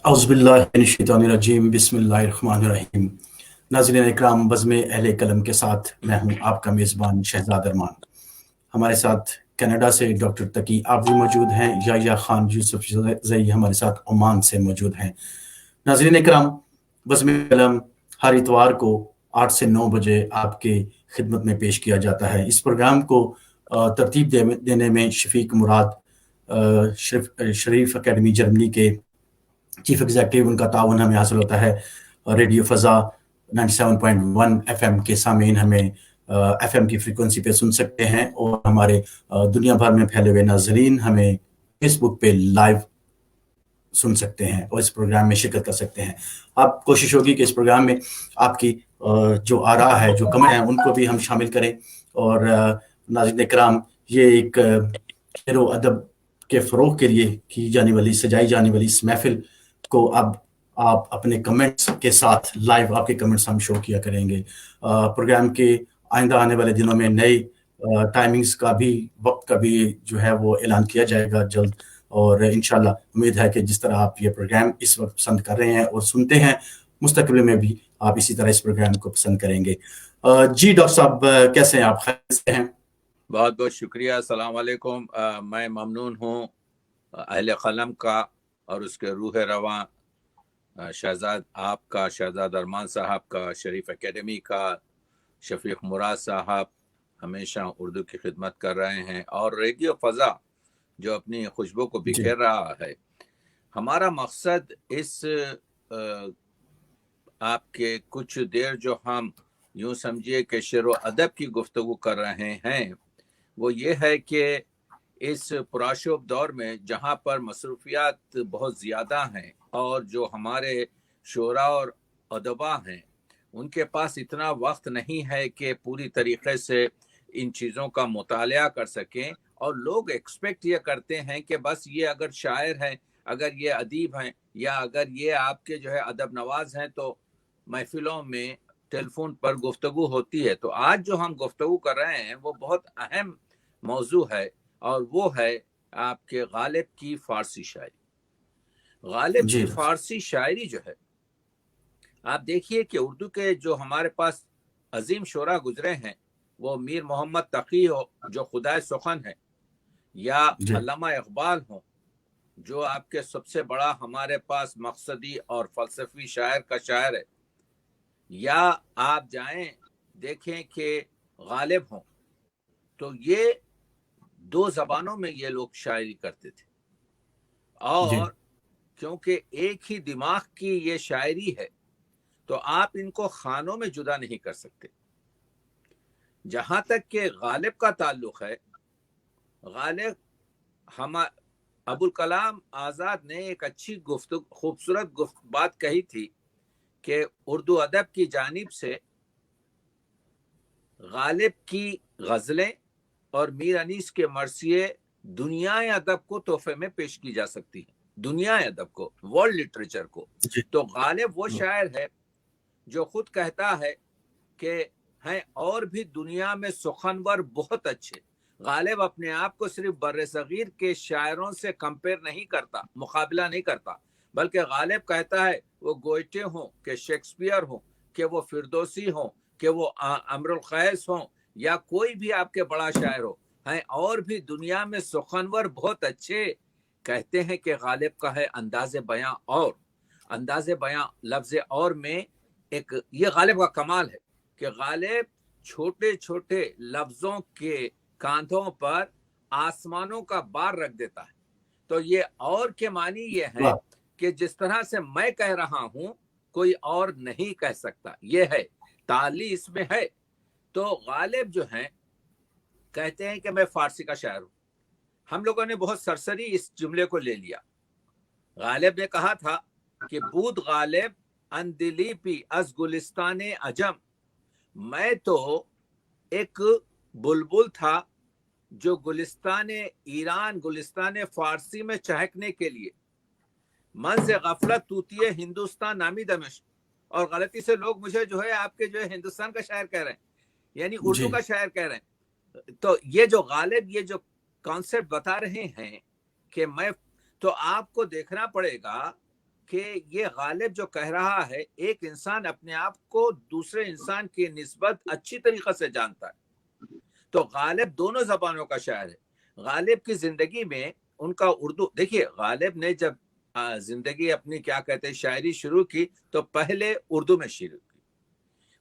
औज़ुबिल्लाहिमिनश्शैतानिर्रजीम बिस्मिल्लाहिर्रहमानिर्रहीम। नाज़रीन इकराम, बज़्म अहले कलम के साथ मैं हूँ आपका मेज़बान शहज़ाद अरमान। हमारे साथ कनाडा से डॉक्टर तकी आबदी मौजूद हैं, याह्या खान यूसुफ ज़ई हमारे साथ ओमान से मौजूद हैं। नाज़रीन इकराम, बज़्म कलम हर इतवार को 8 से 9 बजे आपके खिदमत में पेश किया जाता है। इस प्रोग्राम को तरतीब देने में शफीक मुराद शरीफ एकेडमी जर्मनी के चीफ एग्जीक्यूटिव, उनका ताउन हमें हासिल होता है। रेडियो फ़ज़ा 97.1 एफएम के सामीन हमें एफएम की फ्रीक्वेंसी पे सुन सकते हैं, और हमारे दुनिया भर में फैले हुए नाज़रीन हमें फेसबुक पे लाइव सुन सकते हैं और इस प्रोग्राम में शिरकत कर सकते हैं। आप कोशिश होगी कि इस प्रोग्राम में आपकी जो आरा है, जो कमेंट हैं, उनको भी हम शामिल करें। और नाज़रीन इकराम, ये एक शेर व अदब के फ़रोग़ के लिए की जाने वाली, सजाई जाने वाली इस महफ़िल को अब आप अपने कमेंट्स के साथ लाइव आपके कमेंट्स हम शो किया करेंगे। प्रोग्राम के आइंदा आने वाले दिनों में नई टाइमिंग्स का भी, वक्त का भी जो है वो ऐलान किया जाएगा जल्द, और इंशाल्लाह उम्मीद है कि जिस तरह आप ये प्रोग्राम इस वक्त पसंद कर रहे हैं और सुनते हैं, मुस्तकबिल में भी आप इसी तरह इस प्रोग्राम को पसंद करेंगे। जी डॉक्टर साहब, कैसे हैं आप? खैरियत से हैं? बहुत बहुत शुक्रिया। अस्सलाम वालेकुम। मैं ममनून हूँ अहले कलम का और उसके रूह रवां शहजाद आपका, शहजाद अरमान साहब का, शरीफ एकेडमी का शफीक मुराद साहब हमेशा उर्दू की खिदमत कर रहे हैं, और रेडियो फ़ज़ा जो अपनी खुशबू को बिखेर रहा है। हमारा मकसद इस आपके कुछ देर जो हम यूं समझिए कि शेर व अदब की गुफ्तगू कर रहे हैं, वो ये है कि इस पुराशोभ दौर में जहाँ पर मसरूफियात बहुत ज़्यादा हैं और जो हमारे शोरा और अदबा हैं उनके पास इतना वक्त नहीं है कि पूरी तरीक़े से इन चीज़ों का मुतालिया कर सकें, और लोग एक्सपेक्ट ये करते हैं कि बस ये अगर शायर हैं, अगर ये अदीब हैं, या अगर ये आपके जो है अदब नवाज हैं तो महफिलों में टेलीफोन पर गुफ्तगू होती है। तो आज जो हम गुफ्तगू कर रहे हैं वो बहुत अहम मौजू है, और वो है आपके गालिब की फ़ारसी शायरी। गालिब की फ़ारसी शायरी जो है, आप देखिए कि उर्दू के जो हमारे पास अजीम शोरा गुजरे हैं, वो मीर मोहम्मद तकी हो जो खुदाए सुखन है, या अल्लामा इकबाल हो जो आपके सबसे बड़ा हमारे पास मकसदी और फ़लसफ़ी शायर का शायर है, या आप जाएं देखें कि गालिब हों, तो ये दो ज़बानों में ये लोग शायरी करते थे, और क्योंकि एक ही दिमाग की ये शायरी है तो आप इनको खानों में जुदा नहीं कर सकते। जहां तक कि गालिब का ताल्लुक है, गालिब हम अबुल कलाम आज़ाद ने एक अच्छी खूबसूरत बात कही थी कि उर्दू अदब की जानिब से गालिब की गज़लें और मीर अनीस के मरसिए दुनिया अदब को तोहफे में पेश की जा सकती है, दुनिया अदब को, वर्ल्ड लिटरेचर को। तो गालिब वो शायर है जो खुद कहता है कि हैं और भी दुनिया में सुखनवर बहुत अच्छे। गालिब अपने आप को सिर्फ बर्रे सगीर के शायरों से कंपेयर नहीं करता, मुकाबला नहीं करता, बल्कि गालिब कहता है वो गोयटे हों कि शेक्सपियर हों, कि वो फिरदौसी हों, कि वो अमरुल क़ैस हों, या कोई भी आपके बड़ा शायर हो, हैं और भी दुनिया में सुखनवर बहुत अच्छे। कहते हैं कि गालिब का है अंदाज़े बयां, और अंदाज़े बयां लफ्ज़ और में एक ये गालिब का कमाल है कि गालिब छोटे छोटे लफ्जों के कांधों पर आसमानों का बार रख देता है। तो ये और के मानी ये है कि जिस तरह से मैं कह रहा हूं कोई और नहीं कह सकता, ये है ताली इसमें है। तो गालिब जो हैं कहते हैं कि मैं फारसी का शायर हूं। हम लोगों ने बहुत सरसरी इस जुमले को ले लिया। गालिब ने कहा था कि बूद गालिब अंदिलीपी अज गुलिस्ताने अजम, मैं तो एक बुलबुल था जो गुलिस्ताने ईरान, गुलिस्ताने फारसी में चहकने के लिए मन से गफलत तूतिए हिंदुस्तान नामी दमिश। और गलती से लोग मुझे जो है आपके जो है हिंदुस्तान का शायर कह रहे हैं, यानी उर्दू का शायर कह रहे हैं। तो ये जो गालिब ये जो कॉन्सेप्ट बता रहे हैं कि मैं, तो आपको देखना पड़ेगा کہ یہ غالب جو کہہ رہا ہے ایک انسان اپنے آپ کو دوسرے انسان کی نسبت اچھی طریقے سے جانتا ہے. تو غالب دونوں زبانوں کا شاعر ہے. غالب کی زندگی میں ان کا اردو، دیکھیے غالب نے جب زندگی اپنی کیا کہتے ہیں شاعری شروع کی تو پہلے اردو میں شروع کی،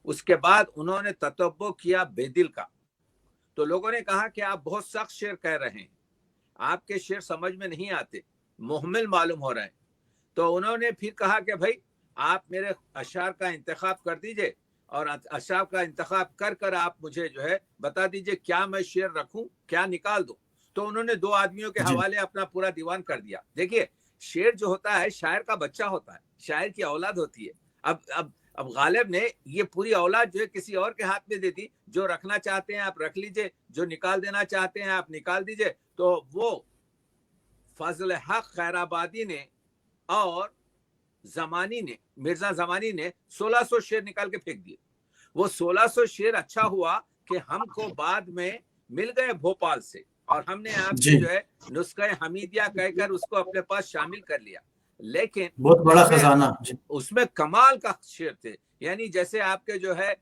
اس کے بعد انہوں نے تتبع کیا بے دل کا. تو لوگوں نے کہا کہ آپ بہت سخت شعر کہہ رہے ہیں، آپ کے شعر سمجھ میں نہیں آتے، محمل معلوم ہو رہے ہیں. تو انہوں نے پھر کہا کہ بھائی آپ میرے اشعار کا انتخاب کر دیجئے، اور اشعار کا انتخاب کر کر آپ مجھے جو ہے بتا دیجئے کیا میں شعر رکھوں کیا نکال دوں. تو انہوں نے 2 آدمیوں کے حوالے اپنا پورا دیوان کر دیا. دیکھیے شعر جو ہوتا ہے شاعر کا بچہ ہوتا ہے، شاعر کی اولاد ہوتی ہے. اب غالب نے یہ پوری اولاد جو ہے کسی اور کے ہاتھ میں دے دی. جو رکھنا چاہتے ہیں آپ رکھ لیجئے، جو نکال دینا چاہتے ہیں آپ نکال دیجئے. تو وہ فضل حق خیرآبادی نے اور زمانی نے، مرزا زمانی نے 1600 شعر نکال کے پھینک دیے. وہ 1600 شعر اچھا ہوا کہ ہم کو بعد میں مل گئے بھوپال سے، اور ہم نے آپ کے جو ہے نسخہ حمیدیہ کہہ کر اس کو اپنے پاس شامل کر لیا. لیکن بہت بڑا خزانہ اس میں کمال کا شعر تھے. یعنی جیسے آپ کے جو ہے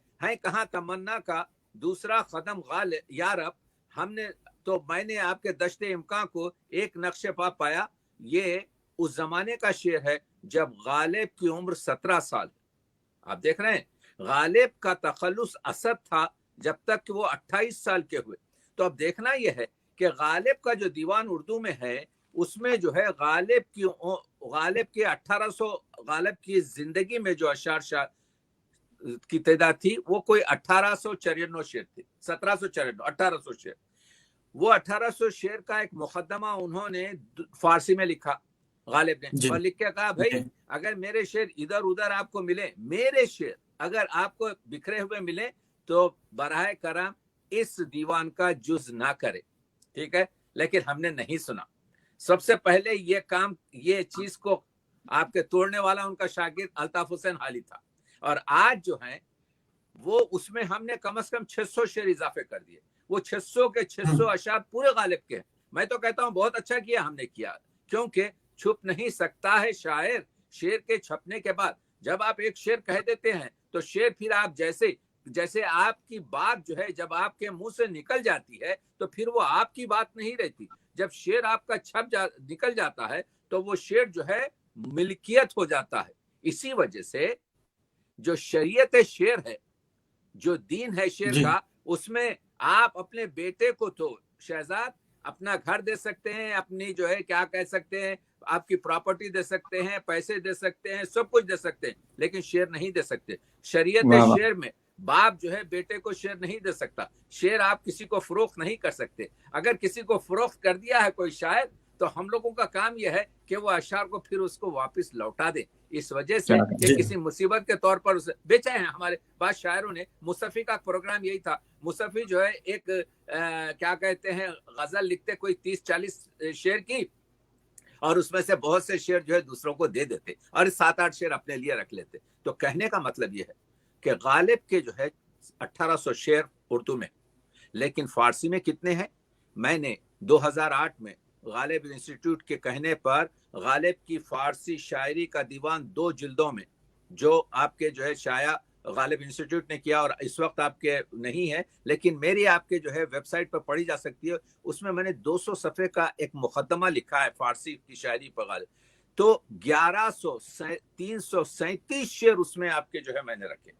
کہاں تمنا کا دوسرا قدم غالب یارب، ہم نے تو میں نے آپ کے دشت امکان کو ایک نقش پا پایا. یہ اس زمانے کا شعر ہے جب غالب کی عمر 17 سال. آپ دیکھ رہے ہیں غالب کا تخلص اسد تھا جب تک کہ وہ 28 سال کے ہوئے. تو اب دیکھنا یہ ہے کہ غالب کا جو دیوان اردو میں ہے اس میں جو ہے غالب کے 1800 غالب کی زندگی میں جو اشعار کی تعداد تھی وہ کوئی 1854 شعر تھی. 1754 1800 شعر. وہ 1800 شعر کا ایک مقدمہ انہوں نے فارسی میں لکھا غالب نے، اور لکھ کے کہا بھائی اگر میرے شعر ادھر ادھر آپ کو ملے، میرے شعر اگر آپ کو بکھرے ہوئے ملے تو براہ کرم اس دیوان کا جز نہ کرے. ٹھیک ہے، لیکن ہم نے نہیں سنا. سب سے پہلے یہ کام، یہ چیز کو آپ کے توڑنے والا ان کا شاگرد الطاف حسین حالی تھا. اور آج جو ہے وہ اس میں ہم نے کم از کم 600 شعر اضافے کر دیے. وہ 600 کے 600 اشعار پورے غالب کے ہیں. میں تو کہتا ہوں بہت اچھا کیا ہم نے کیا، کیونکہ چھپ نہیں سکتا ہے شاعر شعر کے چھپنے کے بعد. جب آپ ایک شعر کہہ دیتے ہیں تو شعر پھر آپ جیسے آپ کی بات جو ہے جب آپ کے منہ سے نکل جاتی ہے تو پھر وہ آپ کی بات نہیں رہتی. جب شعر آپ کا نکل جاتا ہے تو وہ شعر جو ہے ملکیت ہو جاتا ہے. اسی وجہ سے جو شریعت شعر ہے، جو دین ہے شعر کا، اس میں آپ اپنے بیٹے کو تو شہزاد اپنا گھر دے سکتے ہیں، اپنی جو ہے کیا کہہ سکتے ہیں آپ کی پراپرٹی دے سکتے ہیں، پیسے دے سکتے ہیں، سب کچھ دے سکتے ہیں، لیکن شعر نہیں دے سکتے. شریعت شعر میں باپ جو ہے بیٹے کو شعر نہیں دے سکتا. شعر آپ کسی کو فروخت نہیں کر سکتے. اگر کسی کو فروخت کر دیا ہے کوئی شاعر تو ہم لوگوں کا کام یہ ہے کہ وہ اشعار کو پھر اس کو واپس لوٹا دیں. اس وجہ سے کہ کسی مصیبت کے طور پر اسے بیچے ہیں. ہمارے بعض شاعروں نے، مصطفی کا پروگرام یہی تھا. مصطفی جو ہے ایک کیا کہتے ہیں غزل لکھتے کوئی 30-40 شعر کی، اور اس میں سے بہت سے شعر جو ہے دوسروں کو دے دیتے اور 7-8 شعر اپنے لیے رکھ لیتے. تو کہنے کا مطلب یہ ہے کہ غالب کے جو ہے 1800 شعر اردو میں، لیکن فارسی میں کتنے ہیں؟ میں نے 2008 میں غالب انسٹیٹیوٹ کے کہنے پر غالب کی فارسی شاعری کا دیوان 2 جلدوں میں، جو آپ کے جو ہے شائع غالب انسٹیٹیوٹ نے کیا اور اس وقت آپ کے نہیں ہے، لیکن میری آپ کے جو ہے ویب سائٹ پر پڑھی جا سکتی ہے. اس میں نے 200 صفحے کا ایک مقدمہ لکھا ہے فارسی کی شاعری پر غالب. تو 337 شعر اس میں آپ کے جو ہے میں نے رکھے.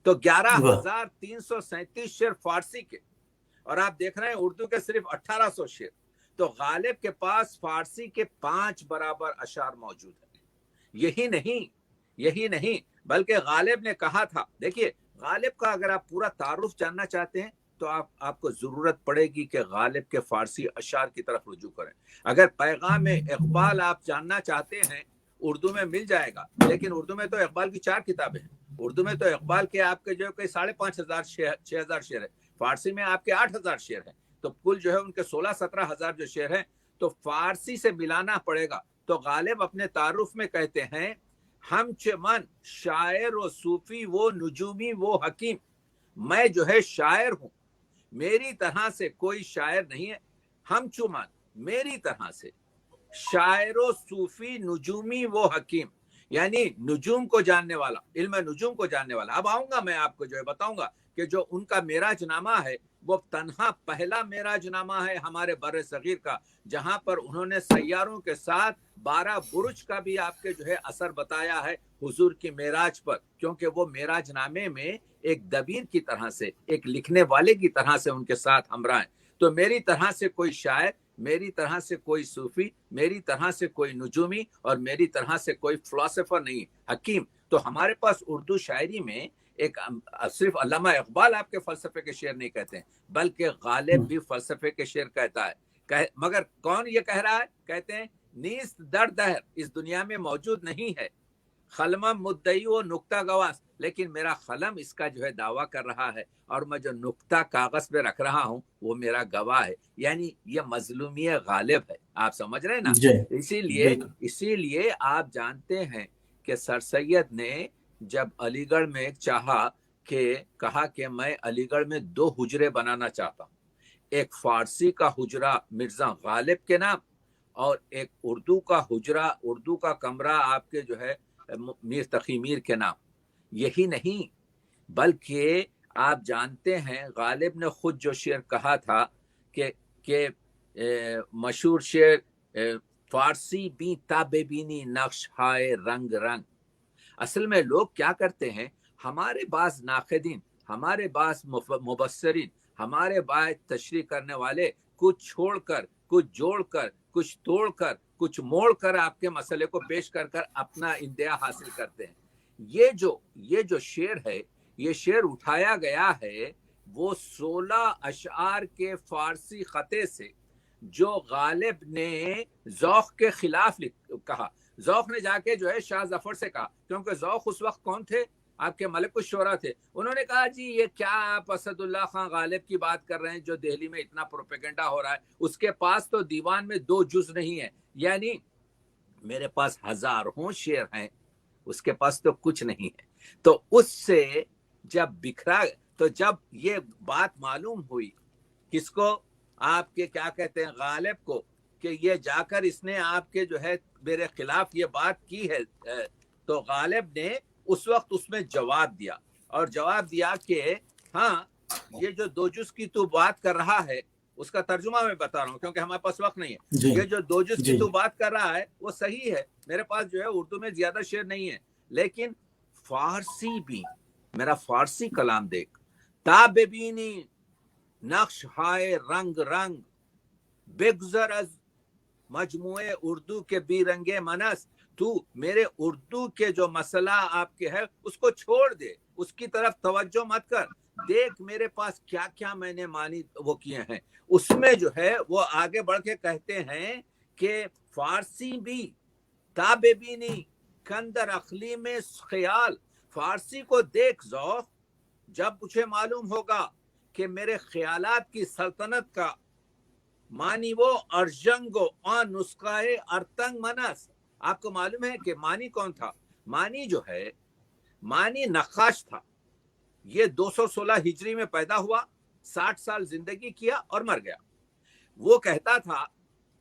تو 11,337 شعر فارسی کے، اور آپ دیکھ رہے ہیں اردو کے صرف 1800 شعر. تو غالب کے پاس فارسی کے 5 برابر اشعار موجود ہیں. یہی نہیں بلکہ غالب نے کہا تھا، دیکھیے غالب کا اگر آپ پورا تعارف جاننا چاہتے ہیں تو آپ کو ضرورت پڑے گی کہ غالب کے فارسی اشعار کی طرف رجوع کریں. اگر پیغام اقبال آپ جاننا چاہتے ہیں اردو میں مل جائے گا، لیکن اردو میں تو اقبال کی 4 کتابیں ہیں. اردو میں تو اقبال کے آپ کے جو کہ 5,500 6,000 شعر ہے. فارسی میں آپ کے 8,000 شعر ہیں. تو کل جو ہے ان کے 16-17 ہزار جو شعر ہیں. تو فارسی سے ملانا پڑے گا. تو غالب اپنے تعارف میں کہتے ہیں، ہم چمن شاعر و صوفی وہ نجومی وہ حکیم. میں جو ہے شاعر ہوں، میری طرح سے کوئی شاعر نہیں ہے. ہم چمن، میری طرح سے شاعر و صوفی نجومی وہ حکیم. यानी नुजूम को जानने वाला, इल्म नुजूम को जानने वाला। अब आऊंगा मैं आपको जो है बताऊंगा कि जो उनका मेराजनामा है वो तन्हा पहला मेराजनामा है हमारे बर्रे सगीर का, जहां पर उन्होंने सैयारों के साथ 12 बुरुज का भी आपके जो है असर बताया है हुजूर की मेराज पर, क्योंकि वो मेराजनामे में एक दबीर की तरह से, एक लिखने वाले की तरह से उनके साथ हमरा है। तो मेरी तरह से कोई शायर, मेरी तरह से कोई सूफी, मेरी तरह से कोई नुजूमी और मेरी तरह से कोई फिलोसोफर नहीं, हकीम। तो हमारे पास उर्दू शायरी में एक सिर्फ अल्लामा इकबाल आपके फलसफे के शेर नहीं कहते हैं, बल्कि गालिब भी फलसफे के शेर कहता है। मगर कौन ये कह रहा है? कहते हैं नीस्त दर दहर इस दुनिया में मौजूद नहीं है, खलमम मुद्दई व नुक्ता गवास, लेकिन मेरा खलम इसका जो है दावा कर रहा है और मैं जो नुक्ता कागज पे रख रहा हूँ वो मेरा गवाह है। यानी ये मजलूमी गालिब है, आप समझ रहे हैं ना। इसीलिए आप जानते हैं कि सर सैयद ने जब अलीगढ़ में कहा कि मैं अलीगढ़ में 2 हुजरे बनाना चाहता हूँ, एक फारसी का हुजरा मिर्जा गालिब के नाम और एक उर्दू का हुजरा, उर्दू का कमरा आपके जो है मीर तकी मीर के नाम। यही नहीं बल्कि आप जानते हैं गालिब ने खुद जो शेर कहा था कि मशहूर शेर फारसी बी ताबे बीनी नक्श हाय रंग रंग। असल में लोग क्या करते हैं, हमारे बास नाक़िदीन, हमारे बास मुबस्सरीन, हमारे बास तशरीह करने वाले कुछ छोड़कर, कुछ जोड़कर, कुछ तोड़कर, कुछ मोड़कर आपके मसले को पेश कर कर अपना इंतहा हासिल करते हैं। ये जो शेर है, ये शेर उठाया गया है वो 16 अशआर के फारसी खते से जो गालिब ने ज़ौक़ के खिलाफ कहा। ज़ौक़ ने जाके जो है शाह जफर से कहा, क्योंकि ज़ौक़ उस वक्त कौन थे? आपके मलिक शुरा थे। उन्होंने कहा जी ये क्या आप असदुल्ला खान गालिब की बात कर रहे हैं जो दिल्ली में इतना प्रोपेगेंडा हो रहा है, उसके पास तो दीवान में 2 जुज नहीं है, यानी मेरे पास हजारों शेर हैं, उसके पास तो कुछ नहीं है। तो उससे जब बिखरा, तो जब ये बात मालूम हुई किसको, आपके क्या कहते हैं गालिब को, कि ये जाकर इसने आपके जो है मेरे खिलाफ ये बात की है, तो गालिब ने उस वक्त उसमें जवाब दिया और जवाब दिया कि हाँ ये जो 2 जुज की तू बात कर रहा है उसका तर्जुमा मैं बता रहा हूँ क्योंकि हमारे पास वक्त नहीं है। ये जो 2 जुज की तू बात कर रहा है वो सही है, मेरे पास जो है उर्दू में ज्यादा शेर नहीं है, लेकिन फारसी भी, मेरा फारसी कलाम देख, ताबेबीनी नक्श हाय रंग रंग बेगुजर अज मजमुए उर्दू के बीरंगे मनस, तू मेरे उर्दू के जो मसला आपके है उसको छोड़ दे, उसकी तरफ तवज्जो मत कर, देख मेरे पास क्या क्या मैंने मानी वो किए हैं। उसमें जो है वो आगे बढ़ के कहते हैं कि फारसी भी ताबेबीनी कंदर अखली में ख्याल, फारसी को देख ज़ौक़, जब मुझे मालूम होगा कि मेरे ख्यालात की सल्तनत का मानी वो अर्जंगो और नुस्खाए अर्तंग मनस। आपको मालूम है कि मानी कौन था? मानी जो है, मानी नक्काश था। ये 216 हिजरी में पैदा हुआ, 60 साल जिंदगी किया और मर गया। वो कहता था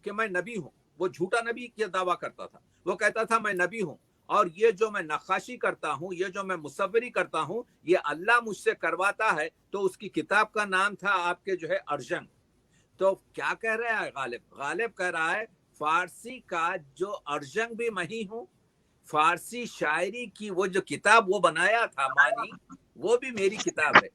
कि मैं नबी हूं, वो झूठा नबी का दावा करता था। वो कहता था मैं नबी हूं और ये जो मैं नक्काशी करता हूं, ये जो मैं मुसव्वरी करता हूं, ये अल्लाह मुझसे करवाता है। तो उसकी किताब का नाम था आपके जो है अर्जंग। तो क्या कह रहा है गालिब? गालिब कह रहा है फारसी का जो अर्जंग भी मैं ही हूं, फारसी शायरी की वो जो किताब वो बनाया था मानी, वो भी मेरी किताब है।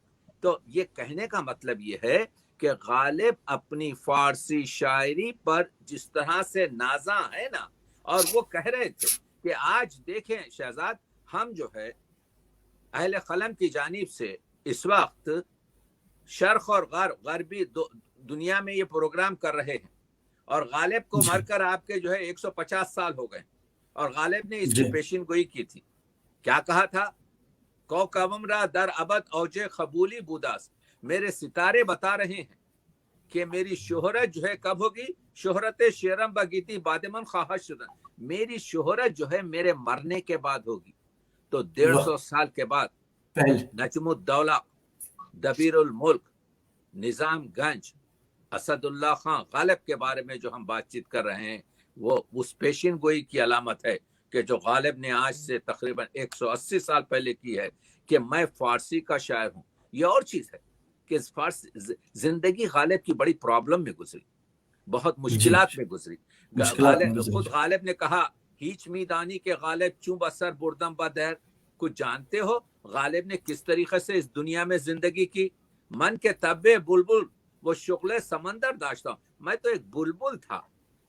तो ये कहने का मतलब ये है कि गालिब अपनी फारसी शायरी पर जिस तरह से नाजा है ना, और वो कह रहे थे कि आज देखें शहजाद, हम जो है अहले कलम की जानिब से इस वक्त शर्क और गरबी दुनिया में ये प्रोग्राम कर रहे हैं और गालिब को मरकर आपके जो है 150 साल हो गए और गालिब ने इसकी पेशिन गोई की थी। क्या कहा था? कौकवमरा दर अबद औजे खबूली बुदास, मेरे सितारे बता रहे हैं कि मेरी शोहरत जो है कब होगी? शोहरत शेरम बगीती बादमन ख्वाहिश शुदन, मेरी शोहरत जो है मेरे मरने के बाद होगी। तो 150 साल के बाद नजमुद्दौला, दबीरुल मुल्क, निजाम गंज, असदुल्ला खान गालिब के बारे में जो हम बातचीत कर रहे हैं वो उस पेशिन गोई की अलामत है کہ جو غالب نے آج سے تقریباً 180 سال پہلے کی ہے کہ میں فارسی کا شاعر ہوں. یہ اور چیز ہے کہ زندگی غالب کی بڑی پرابلم میں گزری، بہت مشکلات میں گزری. خود غالب نے کہا ہیچ میدانی کے غالب چوں بسر بردم بدر. کچھ جانتے ہو غالب نے کس طریقے سے اس دنیا میں زندگی کی؟ من کے طبع بلبل وہ شغل سمندر داشتا ہوں. میں تو ایک بلبل تھا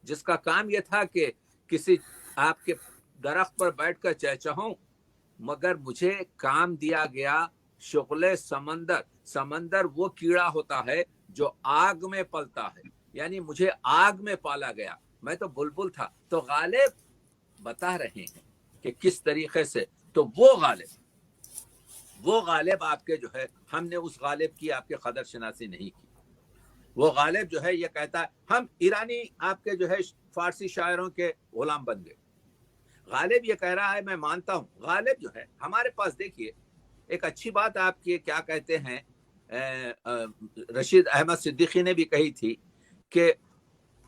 جس کا کام یہ تھا کہ کسی آپ کے درخت پر بیٹھ کر چہچہاؤں، مگر مجھے کام دیا گیا شغل سمندر. سمندر وہ کیڑا ہوتا ہے جو آگ میں پلتا ہے، یعنی مجھے آگ میں پالا گیا، میں تو بلبل تھا. تو غالب بتا رہے ہیں کہ کس طریقے سے. تو وہ غالب آپ کے جو ہے، ہم نے اس غالب کی آپ کے قدر شناسی نہیں کی. وہ غالب جو ہے یہ کہتا ہے ہم ایرانی آپ کے جو ہے فارسی شاعروں کے غلام بن گئے. غالب یہ کہہ رہا ہے میں مانتا ہوں. غالب جو ہے ہمارے پاس دیکھیے ایک اچھی بات آپ کی کیا کہتے ہیں، رشید احمد صدیقی نے بھی کہی تھی کہ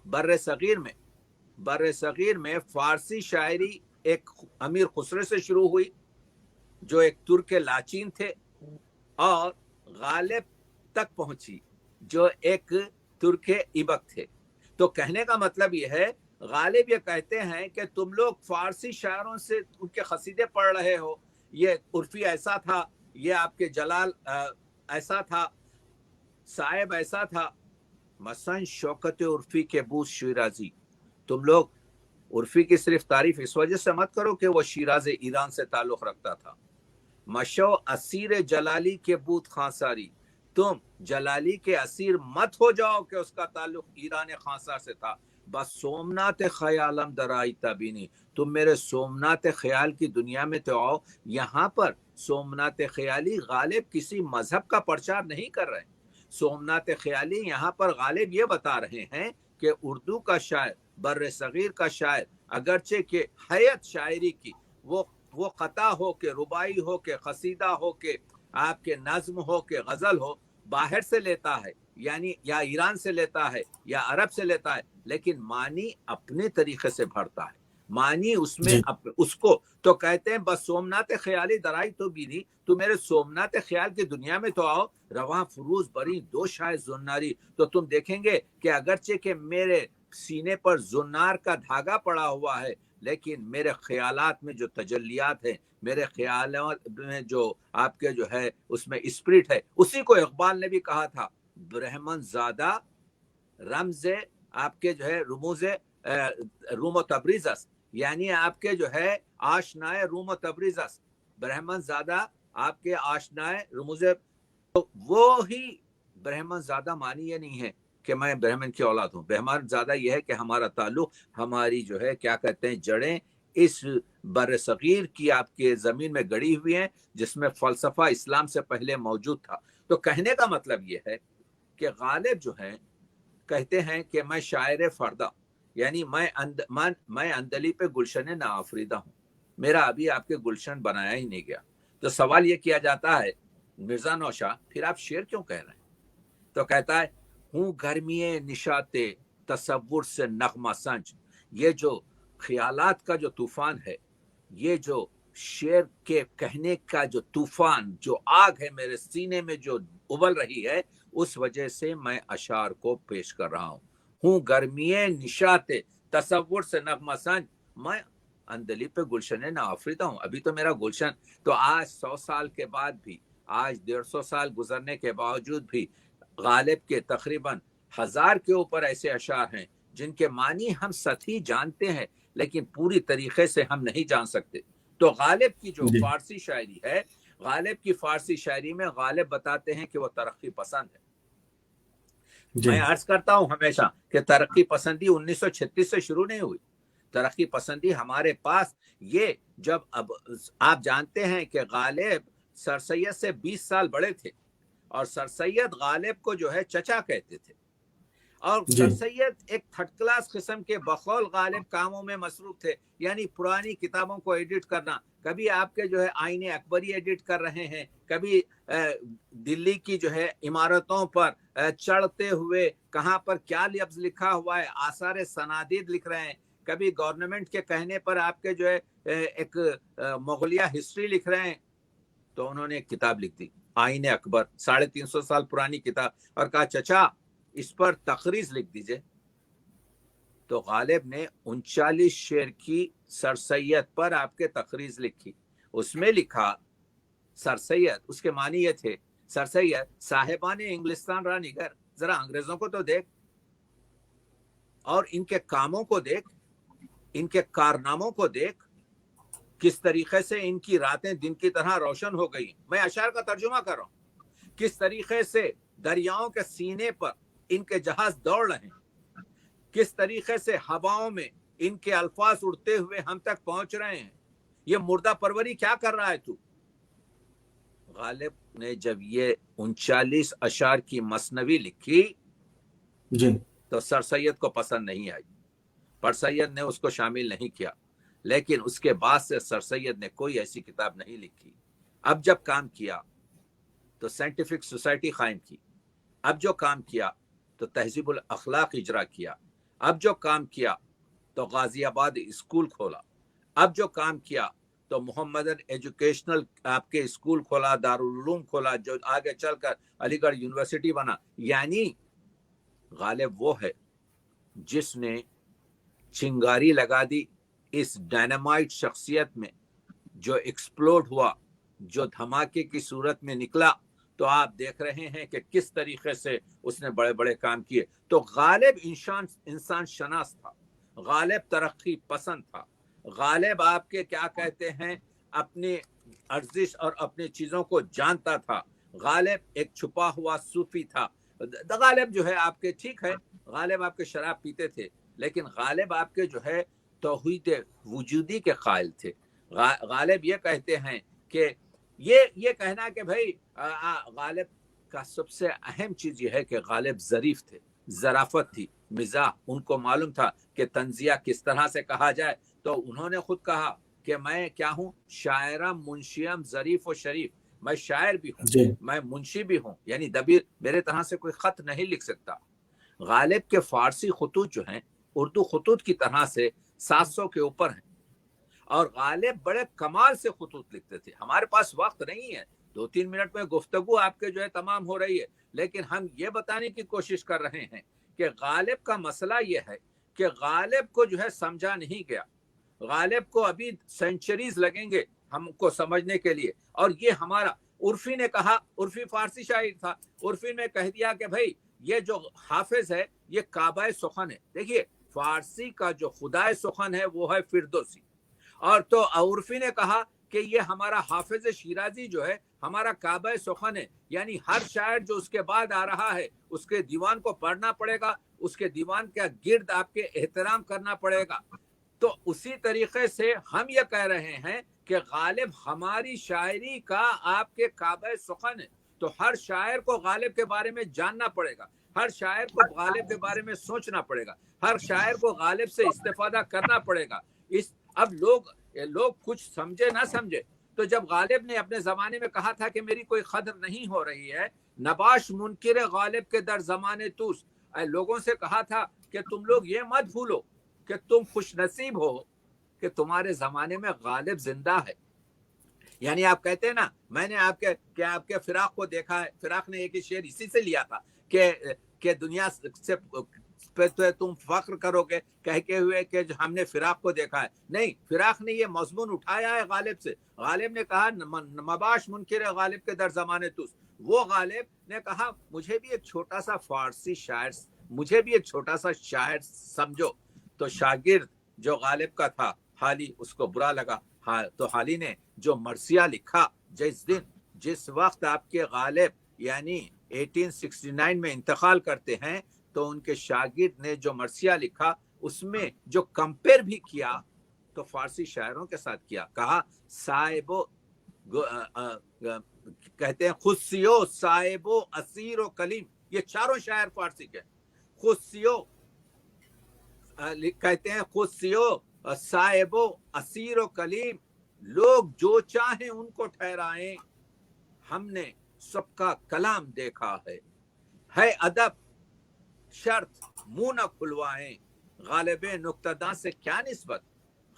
بر صغیر میں فارسی شاعری ایک امیر خسرو سے شروع ہوئی جو ایک ترک لاچین تھے، اور غالب تک پہنچی جو ایک ترک ایبک تھے. تو کہنے کا مطلب یہ ہے غالب یہ کہتے ہیں کہ تم لوگ فارسی شاعروں سے ان کے قصیدے پڑھ رہے ہو، یہ عرفی ایسا تھا، یہ آپ کے جلال ایسا تھا، صاحب ایسا تھا. مثلا شوکت عرفی کے بوس شیرازی. تم لوگ عرفی کی صرف تعریف اس وجہ سے مت کرو کہ وہ شیراز ایران سے تعلق رکھتا تھا. مشو اسیر جلالی کے بوت خانساری. تم جلالی کے اسیر مت ہو جاؤ کہ اس کا تعلق ایران خانسار سے تھا. بس سومنات خیالم درائی تبینی. تم میرے سومنات خیال کی دنیا میں تو آؤ. یہاں پر سومنات خیالی غالب کسی مذہب کا پرچار نہیں کر رہے ہیں. سومنات خیالی یہاں پر غالب یہ بتا رہے ہیں کہ اردو کا شاعر، بر صغیر کا شاعر، اگرچہ کہ حیت شاعری کی وہ قطع ہو کہ ربائی ہو کہ قصیدہ ہو کہ آپ کے نظم ہو کہ غزل ہو، باہر سے لیتا ہے، یعنی یا ایران سے لیتا ہے یا عرب سے لیتا ہے، لیکن معنی اپنے طریقے سے بھرتا ہے. معنی اس میں اس کو تو کہتے ہیں بس سومنات خیالی درائی تو بھی نہیں. تو میرے سومنات خیال کی دنیا میں تو آؤ. رواں فروز بری دو شاہ زناری. تو تم دیکھیں گے کہ اگرچہ کہ میرے سینے پر زنار کا دھاگا پڑا ہوا ہے، لیکن میرے خیالات میں جو تجلیات ہیں، میرے خیالات میں جو آپ کے جو ہے اس میں اسپرٹ ہے، اسی کو اقبال نے بھی کہا تھا برہمن زادہ رمز آپ کے جو ہے رموز روم و تبریز است. یعنی آپ کے جو ہے آشنائے روم و تبریز است. برہمن زادہ آپ کے آشنائے رموز. وہی برہمن زادہ معنی یہ نہیں ہے کہ میں برہمن کی اولاد ہوں. برہمن زادہ یہ ہے کہ ہمارا تعلق، ہماری جو ہے کیا کہتے ہیں جڑیں اس بر صغیر کی آپ کے زمین میں گڑی ہوئی ہیں جس میں فلسفہ اسلام سے پہلے موجود تھا. تو کہنے کا مطلب یہ ہے کہ غالب جو ہے کہتے ہیں کہ میں شاعر فردہ، یعنی میں اندلی پہ گلشن ناآفریدہ ہوں. میرا ابھی آپ کے گلشن بنایا ہی نہیں گیا. تو سوال یہ کیا جاتا ہے مرزا نوشا پھر آپ شعر کیوں کہہ رہے ہیں؟ تو کہتا ہے ہوں گرمی نشاط تصور سے نغمہ سنج. یہ جو خیالات کا جو طوفان ہے، یہ جو شعر کے کہنے کا جو طوفان، جو آگ ہے میرے سینے میں جو ابل رہی ہے، اس وجہ سے میں اشعار کو پیش کر رہا ہوں گرمی نشاط تصور سے نغمہ سنج. میں اندلی پہ گلشن ناآفریدہ ہوں. ابھی تو میرا گلشن، تو آج 100 سال کے بعد بھی، آج 150 سال گزرنے کے باوجود بھی غالب کے تقریباً 1000 کے اوپر ایسے اشعار ہیں جن کے معنی ہم سطحی جانتے ہیں لیکن پوری طریقے سے ہم نہیں جان سکتے. تو غالب کی جو فارسی شاعری ہے، غالب کی فارسی شاعری میں غالب بتاتے ہیں کہ وہ ترقی پسند ہے. میں عرض کرتا ہوں ہمیشہ کہ ترقی پسندی 1936 سے شروع نہیں ہوئی. ترقی پسندی ہمارے پاس یہ جب اب آپ جانتے ہیں کہ غالب سر سید سے 20 سال بڑے تھے، اور سر سید غالب کو جو ہے چچا کہتے تھے، اور سر سید ایک تھرڈ کلاس قسم کے بقول غالب کاموں میں مصروف تھے. یعنی پرانی کتابوں کو ایڈٹ کرنا، کبھی آپ کے جو ہے آئین اکبری ایڈٹ کر رہے ہیں، کبھی دلی کی جو ہے عمارتوں پر چڑھتے ہوئے کہاں پر کیا لفظ لکھا ہوا ہے، آثار سنادید لکھ رہے ہیں. کبھی گورنمنٹ کے کہنے پر آپ کے جو ہے ایک مغلیہ ہسٹری لکھ رہے ہیں. تو انہوں نے ایک کتاب لکھ دی آئین اکبر، 350 سال پرانی کتاب، اور کہا چچا اس پر تقریض لکھ دیجئے. تو غالب نے 39 شعر کی سر سید پر آپ کے تقریض لکھی. اس میں لکھا سر سید، اس کے معنی یہ تھے سر سید صاحبان انگلستان را نگر، ذرا انگریزوں کو تو دیکھ اور ان کے کاموں کو دیکھ، ان کے کارناموں کو دیکھ، کس طریقے سے ان کی راتیں دن کی طرح روشن ہو گئی. میں اشعار کا ترجمہ کر رہا ہوں. کس طریقے سے دریاؤں کے سینے پر ان کے جہاز دوڑ رہے ہیں، کس طریقے سے ہواؤں میں ان کے الفاظ اڑتے ہوئے ہم تک پہنچ رہے ہیں. یہ مردہ پروری کیا کر رہا ہے تو؟ غالب نے جب یہ 39 اشعار کی مثنوی لکھی جی تو سر سید کو پسند نہیں آئی، پر سید نے اس کو شامل نہیں کیا. لیکن اس کے بعد سے سر سید نے کوئی ایسی کتاب نہیں لکھی. اب جب کام کیا تو سائنٹیفک سوسائٹی قائم کی، اب جو کام کیا تو تہذیب الاخلاق اجرا کیا، اب جو کام کیا تو غازی آباد اسکول کھولا، اب جو کام کیا تو محمدن ایجوکیشنل آپ کے اسکول کھولا، دارالعلوم کھولا، جو آگے چل کر علی گڑھ یونیورسٹی بنا. یعنی غالب وہ ہے جس نے چنگاری لگا دی اس ڈائنامائٹ شخصیت میں، جو ایکسپلوڈ ہوا، جو دھماکے کی صورت میں نکلا. تو آپ دیکھ رہے ہیں کہ کس طریقے سے اس نے بڑے بڑے کام کیے. تو غالب انسان شناس تھا، غالب ترقی پسند تھا، غالب آپ کے کیا کہتے ہیں اپنی ارزش اور اپنی چیزوں کو جانتا تھا. غالب ایک چھپا ہوا صوفی تھا. غالب جو ہے آپ کے ٹھیک ہے، غالب آپ کے شراب پیتے تھے، لیکن غالب آپ کے جو ہے توحید وجودی کے قائل تھے. غالب یہ کہتے ہیں کہ یہ کہنا کہ بھائی غالب کا سب سے اہم چیز یہ ہے کہ غالب ظریف تھے، ظرافت تھی، مزاح. ان کو معلوم تھا کہ تنزیہ کس طرح سے کہا جائے. تو انہوں نے خود کہا کہ میں کیا ہوں، شاعرم منشیم ظریف و شریف. میں شاعر بھی ہوں، جی میں منشی بھی ہوں، یعنی دبیر میرے طرح سے کوئی خط نہیں لکھ سکتا. غالب کے فارسی خطوط جو ہیں اردو خطوط کی طرح سے 700 کے اوپر ہیں، اور غالب بڑے کمال سے خطوط لکھتے تھے. ہمارے پاس وقت نہیں ہے، 2-3 منٹ میں گفتگو آپ کے جو ہے تمام ہو رہی ہے، لیکن ہم یہ بتانے کی کوشش کر رہے ہیں کہ غالب کا مسئلہ یہ ہے کہ غالب کو جو ہے سمجھا نہیں گیا. غالب کو ابھی سینچریز لگیں گے ہم کو سمجھنے کے لیے. اور یہ ہمارا عرفی نے کہا، عرفی فارسی شاعر تھا، عرفی نے کہہ دیا کہ بھائی یہ جو حافظ ہے یہ کعبہ سخن ہے. دیکھیے فارسی کا جو خدائے سخن ہے وہ ہے فردوسی، اور تو عرفی نے کہا کہ یہ ہمارا حافظ شیرازی جو ہے ہمارا کعبہ سخن ہے. یعنی ہر شاعر جو اس کے بعد آ رہا ہے اس کے دیوان کو پڑھنا پڑے گا، اس کے دیوان کا گرد آپ کے احترام کرنا پڑے گا. تو اسی طریقے سے ہم یہ کہہ رہے ہیں کہ غالب ہماری شاعری کا آپ کے کعبہ سخن ہے. تو ہر شاعر کو غالب کے بارے میں جاننا پڑے گا، ہر شاعر کو غالب کے بارے میں سوچنا پڑے گا، ہر شاعر کو غالب سے استفادہ کرنا پڑے گا. اب لوگ کچھ سمجھے نہ سمجھے، تو جب غالب نے اپنے زمانے میں کہا تھا کہ میری کوئی قدر نہیں ہو رہی ہے، نباش منکر غالب کے در زمانے توس، لوگوں سے کہا تھا کہ تم لوگ یہ مت بھولو کہ تم خوش نصیب ہو کہ تمہارے زمانے میں غالب زندہ ہے. یعنی آپ کہتے ہیں نا میں نے آپ کے فراق کو دیکھا ہے. فراق نے ایک شعر اسی سے لیا تھا کہ دنیا سے پہ تم فخر کرو گے کہہ کے ہوئے کہ ہم نے فراق کو دیکھا ہے. نہیں، فراق نے یہ مضمون اٹھایا ہے غالب سے. غالب نے کہا مباش منکر غالب کے در زمانے توس. وہ غالب نے کہا مجھے بھی ایک چھوٹا سا فارسی شاعر، مجھے بھی ایک چھوٹا سا شاعر سمجھو. تو شاگرد جو غالب کا تھا حالی، اس کو برا لگا. تو حالی نے جو مرثیہ لکھا، جس وقت آپ کے غالب یعنی 1869 میں انتقال کرتے ہیں، تو ان کے شاگرد نے جو مرثیہ لکھا اس میں جو کمپیر بھی کیا تو فارسی شاعروں کے ساتھ کیا. کہا صاحبو کہتے ہیں خودسیو، صاحبو، اسیر و کلیم. یہ چاروں شاعر فارسی کے. خودسیو کہتے ہیں خودسیو، صاحبو، اسیر و کلیم. لوگ جو چاہیں ان کو ٹھہرائیں، ہم نے سب کا کلام دیکھا ہے ادب شرط منہ نہ کھلوائیں. गालिब नुक्तादां से क्या निस्बत,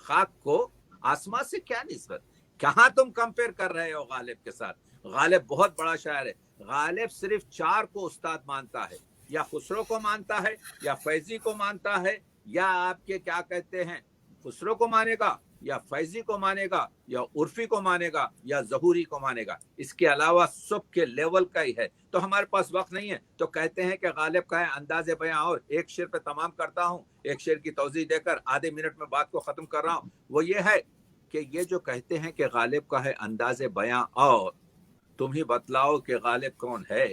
खाक को आसमां से क्या निस्बत, कहाँ तुम कंपेयर कर रहे हो गालिब के साथ। गालिब बहुत बड़ा शायर है, गालिब सिर्फ 4 को उस्ताद मानता है, या खुसरो को मानता है, या फैजी को मानता है, या आपके क्या कहते हैं खुसरो को मानेगा, या फैजी को मानेगा, या उर्फी को मानेगा, या ज़हूरी को मानेगा। इसके अलावा सब के लेवल का ही है। तो हमारे पास वक्त नहीं है, तो कहते हैं कि गालिब का है अंदाज़े बयां। और एक शेर पे तमाम करता हूँ, एक शेर की तौज़ीह देकर आधे मिनट में बात को ख़त्म कर रहा हूँ। वो ये है कि ये जो कहते हैं कि गालिब का है अंदाज़े बयां और तुम ही बतलाओ कि गालिब कौन है,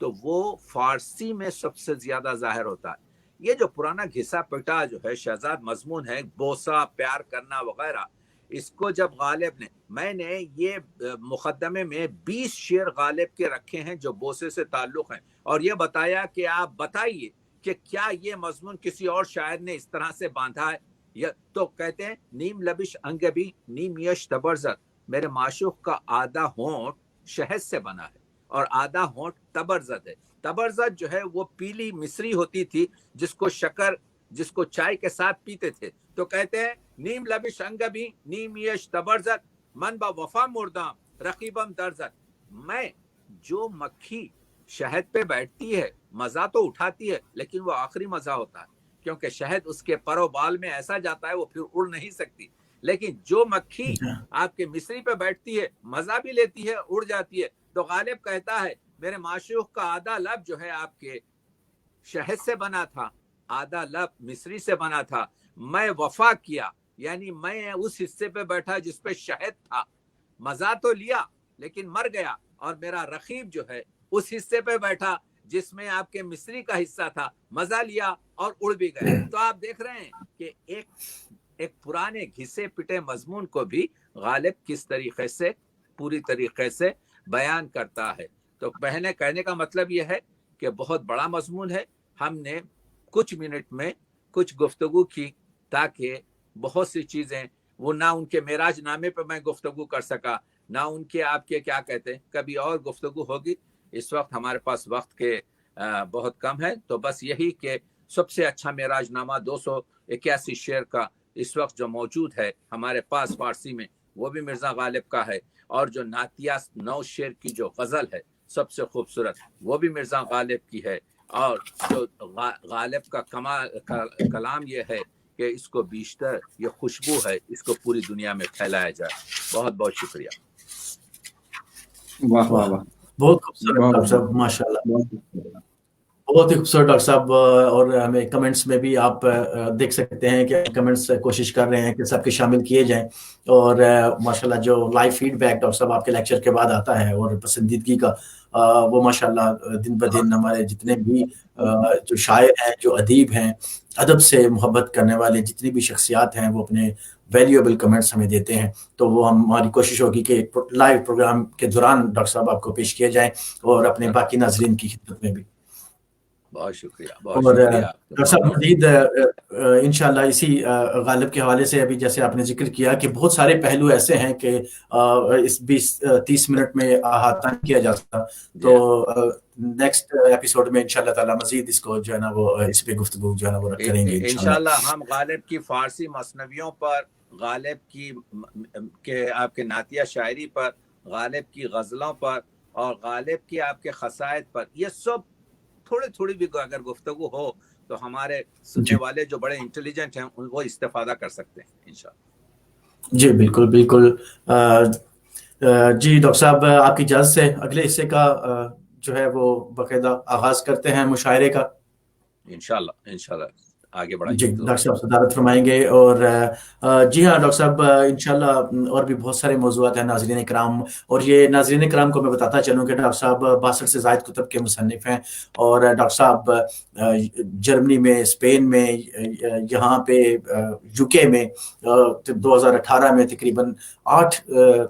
तो वो फारसी में सबसे ज्यादा जाहिर होता है। ये जो पुराना घिसा पिटा जो है शहजाद मजमून है, बोसा प्यार करना वगैरह, इसको जब गालिब ने, मैंने ये मुकदमे में 20 शेर गालिब के रखे हैं जो बोसे से ताल्लुक हैं, और ये बताया कि आप बताइए कि क्या ये मजमून किसी और शायर ने इस तरह से बांधा है। तो कहते हैं नीम लबिश अंगबी नीम यश तबरजत, मेरे माशूक का आधा होंठ शहद से बना है और आधा होंठ तबरजत है। तबरजत जो है वो पीली मिश्री होती थी जिसको चाय के साथ पीते थे। तो कहते हैं नीम लबिश अंगबी नीम यश तबरजत मन बा वफा मुर्दाम रकीबम दर्जत, मैं जो मक्खी शहद पे बैठती है मजा तो उठाती है, लेकिन वो आखिरी मजा होता है, क्योंकि शहद उसके परो बाल में ऐसा जाता है वो फिर उड़ नहीं सकती। लेकिन जो मक्खी आपके मिस्री पे बैठती है मजा भी लेती है, उड़ जाती है। तो गालिब कहता है मेरे माशूक का आधा लब जो है आपके शहद से बना था, आधा लब मिस्री से बना था। मैं वफा किया, यानी मैं उस हिस्से पे बैठा जिस पे शहद था, मजा तो लिया लेकिन मर गया। और मेरा रकीब जो है उस हिस्से पे बैठा जिसमें आपके मिस्री का हिस्सा था, मजा लिया और उड़ भी गए। तो आप देख रहे हैं कि एक पुराने घिसे पिटे मजमून को भी गालिब किस तरीके से पूरी तरीके से बयान करता है। तो बहने कहने का मतलब यह है कि बहुत बड़ा मजमून है। हमने कुछ मिनट में कुछ गुफ्तगू की ताकि बहुत सी चीजें, वो ना उनके मेराज नामे पर मैं गुफ्तगू कर सका, ना उनके आपके क्या कहते हैं, कभी और गुफ्तगू होगी। इस वक्त हमारे पास वक्त के बहुत कम है, तो बस यही कि सबसे अच्छा मेराज नामा 281 शेर का इस वक्त जो मौजूद है हमारे पास फारसी में, वो भी मिर्जा गालिब का है। और जो नातिया 9 शेर की जो गजल है सबसे खूबसूरत, वो भी मिर्जा गालिब की है। और जो गालिब का कलाम ये है कि इसको बीशतर ये खुशबू है, इसको पूरी दुनिया में फैलाया जाए। बहुत बहुत शुक्रिया। वाह वाह वाह, बहुत खूबसूरत डॉक्टर साहब, माशाल्लाह, बहुत ही खूबसूरत डॉक्टर साहब। और हमें कमेंट्स में भी आप देख सकते हैं कि कमेंट्स कोशिश कर रहे हैं कि सबके शामिल किए जाएं। और माशाल्लाह जो लाइव फीडबैक डॉक्टर साहब आपके लेक्चर के बाद आता है और पसंदीदगी का, वो माशाल्लाह दिन ब दिन हमारे जितने भी जो शायर हैं, जो अदीब हैं, अदब से मोहब्बत करने वाले जितनी भी शख्सियात हैं, वो अपने वैल्यूएबल कमेंट्स हमें देते हैं। तो वो हमारी कोशिश होगी कि लाइव प्रोग्राम के दौरान डॉक्टर साहब आपको पेश किया जाए और अपने बाकी नाजरीन की खिदमत में भी। बहुत शुक्रिया, बहुत शुक्रिया डॉक्टर साहब। मजीद इंशाल्लाह इसी गालिब के हवाले से अभी जैसे आपने जिक्र किया कि बहुत सारे पहलू ऐसे हैं कि इस 20-30 मिनट में अहाता नहीं किया जा सकता। तो नेक्स्ट एपिसोड में इंशाल्लाह ताला मजीद इसको जो है ना वो इस पे गुफ्तगू जो है ना वो करेंगे इंशाल्लाह। हम गालिब की फारसी मसनवियों पर, गालिब की के आपके नातिया शायरी पर, गालिब की गजलों पर और गालिब की आपके खसायद पर, ये सब थोड़ी थोड़ी भी अगर गुफ्तगू हो तो हमारे सुनने वाले जो बड़े इंटेलिजेंट हैं वो इस्तेफादा कर सकते हैं इंशाल्लाह। जी बिल्कुल बिल्कुल। जी डॉक्टर साहब, आपकी इजाज़त से अगले हिस्से का जो है वो बाकायदा आगाज करते हैं मुशायरे का। इंशाल्लाह इंशाल्लाह आगे बढ़ाइए। जी डॉक्टर साहब सदारत फरमाएंगे। और जी हाँ डॉक्टर साहब, इंशाल्लाह और भी बहुत सारे मौज़ूआत हैं नाज़रीन इकराम। और ये नाज़रीन इकराम को मैं बताता चलूँ कि डॉक्टर साहब 62 से ज़ायद कुतुब के मुसन्निफ़ हैं। और डॉक्टर साहब जर्मनी में, स्पेन में, यहाँ पे यूके में 2018 में तकरीबन 8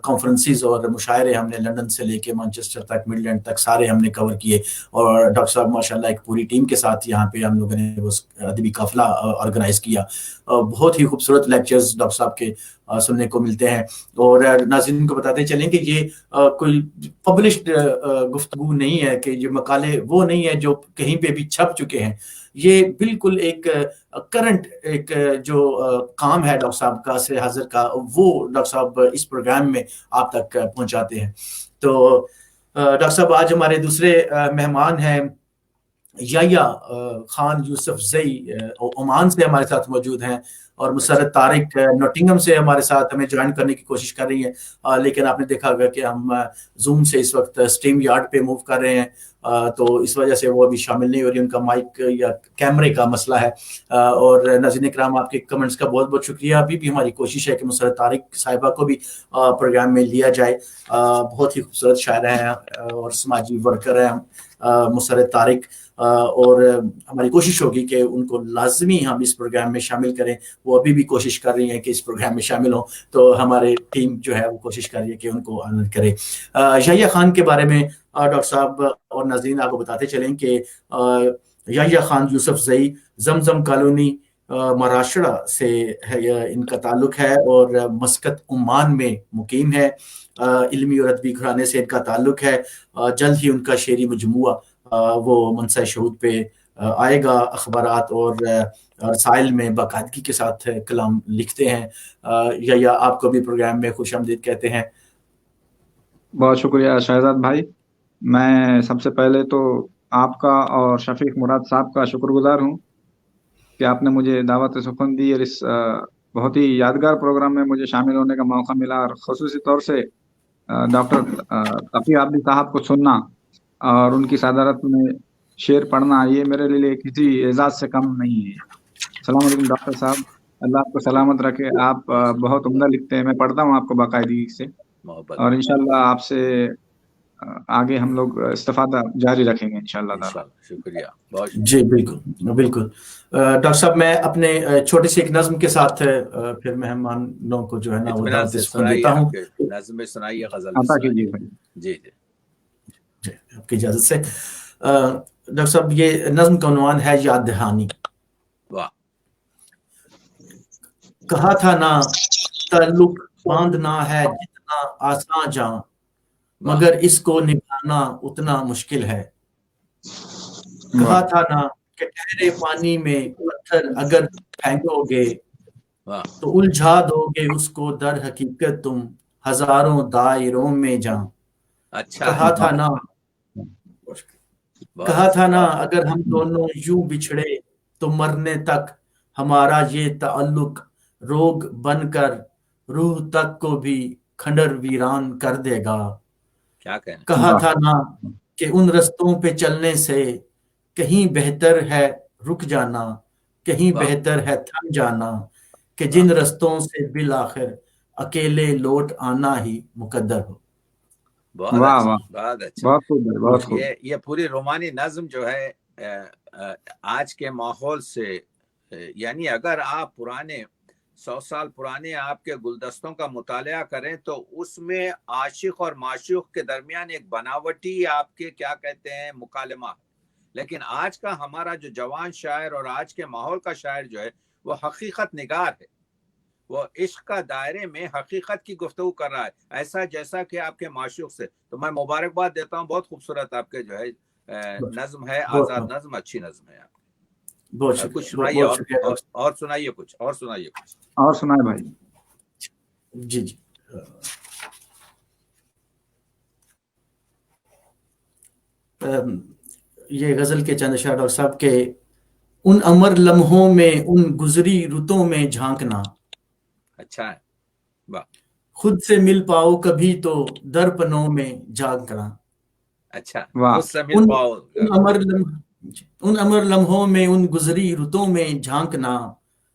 कॉन्फ्रेंसेस और मुशायरे हमने लंदन से लेके मैनचेस्टर तक, मिडलैंड तक सारे हमने कवर किए। और डॉक्टर साहब माशाल्लाह एक पूरी टीम के साथ यहाँ पे हम लोगों ने वो अदबी काफ़िला قافلہ آرگنائز کیا. بہت ہی خوبصورت لیکچرز ڈاکٹر صاحب کے سننے کو ملتے ہیں. اور ناظرین کو بتاتے چلیں کہ یہ کوئی پبلشڈ گفتگو نہیں ہے، کہ یہ مقالے وہ نہیں ہے جو کہیں پہ بھی چھپ چکے ہیں. یہ بالکل ایک کرنٹ ایک جو کام ہے ڈاکٹر صاحب کا سے حاضر کا، وہ ڈاکٹر صاحب اس پروگرام میں آپ تک پہنچاتے ہیں. تو ڈاکٹر صاحب آج ہمارے دوسرے مہمان ہیں یحییٰ خان یوسف زئی، عمان سے ہمارے ساتھ موجود ہیں، اور مسرت طارق نوٹنگم سے ہمارے ساتھ ہمیں جوائن کرنے کی کوشش کر رہی ہیں، لیکن آپ نے دیکھا ہوگا کہ ہم زوم سے اس وقت اسٹریم یارڈ پہ موو کر رہے ہیں، تو اس وجہ سے وہ ابھی شامل نہیں ہو رہی، ان کا مائک یا کیمرے کا مسئلہ ہے. اور ناظرین کرام آپ کے کمنٹس کا بہت بہت شکریہ. ابھی بھی ہماری کوشش ہے کہ مسرت طارق صاحبہ کو بھی پروگرام میں لیا جائے. بہت ہی خوبصورت شاعر ہیں اور سماجی ورکر ہیں مسرت طارق، اور ہماری کوشش ہوگی کہ ان کو لازمی ہم اس پروگرام میں شامل کریں. وہ ابھی بھی کوشش کر رہی ہیں کہ اس پروگرام میں شامل ہوں، تو ہمارے ٹیم جو ہے وہ کوشش کر رہی ہے کہ ان کو آنر کرے. یحییٰ خان کے بارے میں ڈاکٹر صاحب اور ناظرین آپ کو بتاتے چلیں کہ یحییٰ خان یوسف زئی زمزم کالونی مہاراشٹرا سے ان کا تعلق ہے، اور مسقط عمان میں مقیم ہے. علمی اور ادبی گھرانے سے ان کا تعلق ہے. جلد ہی ان کا شعری مجموعہ وہ منصہ شہود پہ آئے گا. اخبارات اور رسائل میں باقاعدگی کے ساتھ کلام لکھتے ہیں. یحییٰ آپ کو بھی پروگرام میں خوش آمدید کہتے ہیں. بہت شکریہ شہزاد بھائی. میں سب سے پہلے تو آپ کا اور شفیق مراد صاحب کا شکر گزار ہوں کہ آپ نے مجھے دعوت سخن دی، اور اس بہت ہی یادگار پروگرام میں مجھے شامل ہونے کا موقع ملا، اور خصوصی طور سے ڈاکٹر تقی عابدی صاحب کو سننا اور ان کی صدارت میں شعر پڑھنا، یہ میرے لیے کسی اعزاز سے کم نہیں ہے. السلام علیکم ڈاکٹر صاحب، اللہ آپ کو سلامت رکھے. آپ بہت عمدہ لکھتے ہیں، میں پڑھتا ہوں آپ کو باقاعدگی سے، اور انشاءاللہ آپ سے آگے ہم لوگ استفادہ جاری رکھیں گے انشاءاللہ تعالی. شکریہ. بہت جی بالکل بالکل. ڈاکٹر صاحب میں اپنے چھوٹی سی ایک نظم کے ساتھ پھر مہمانوں کو جو ہے نا وہ دعوت سخن دیتا ہوں. نظم سنائیے، غزل عطا کیجیے بھائی. جی جی جی آپ کی اجازت سے. ڈاکٹر صاحب یہ نظم کا عنوان ہے یاد دہانی. واہ. کہا تھا نا تعلق باندھنا ہے جتنا آسان جاں، مگر اس کو نبھانا اتنا مشکل ہے. کہا تھا نا کہ ٹھہرے پانی میں پتھر اگر پھینکو گے تو الجھا دو گے اس کو در حقیقت تم ہزاروں دائروں میں جاں. کہا تھا نا اگر ہم دونوں یوں بچھڑے تو مرنے تک ہمارا یہ تعلق روگ بن کر روح تک کو بھی کھنڈر ویران کر دے گا. کہا تھا نا کہ ان رستوں پہ چلنے سے کہیں بہتر ہے رک جانا، کہیں بہتر ہے تھم جانا، کہ جن رستوں سے بالآخر اکیلے لوٹ آنا ہی مقدر ہو. بہت اچھا. بہت خوب. یہ پوری رومانی نظم جو ہے آج کے ماحول سے، یعنی اگر آپ پرانے 100 سال پرانے آپ کے گلدستوں کا مطالعہ کریں تو اس میں عاشق اور معشوق کے درمیان ایک بناوٹی آپ کے کیا کہتے ہیں مکالمہ. لیکن آج کا ہمارا جو جوان شاعر اور آج کے ماحول کا شاعر جو ہے وہ حقیقت نگار ہے، وہ عشق کا دائرے میں حقیقت کی گفتگو کر رہا ہے، ایسا جیسا کہ آپ کے معشوق سے. تو میں مبارکباد دیتا ہوں، بہت خوبصورت آپ کے جو ہے نظم ہے، آزاد نظم، اچھی نظم ہے. بہت کچھ شکریہ. سنائیے، اور سنائیے کچھ، اور سنائیے کچھ، اور سنائے بھائی. جی جی. یہ غزل کے چند اشعار ڈاکٹر صاحب کے ان امر لمحوں میں ان گزری رتوں میں جھانکنا. اچھا ہے. واہ. خود سے مل پاؤ کبھی تو درپنوں میں جھانکنا. اچھا، خود سے مل پاؤ. ان امر لمحوں میں ان گزری رتوں میں جھانکنا.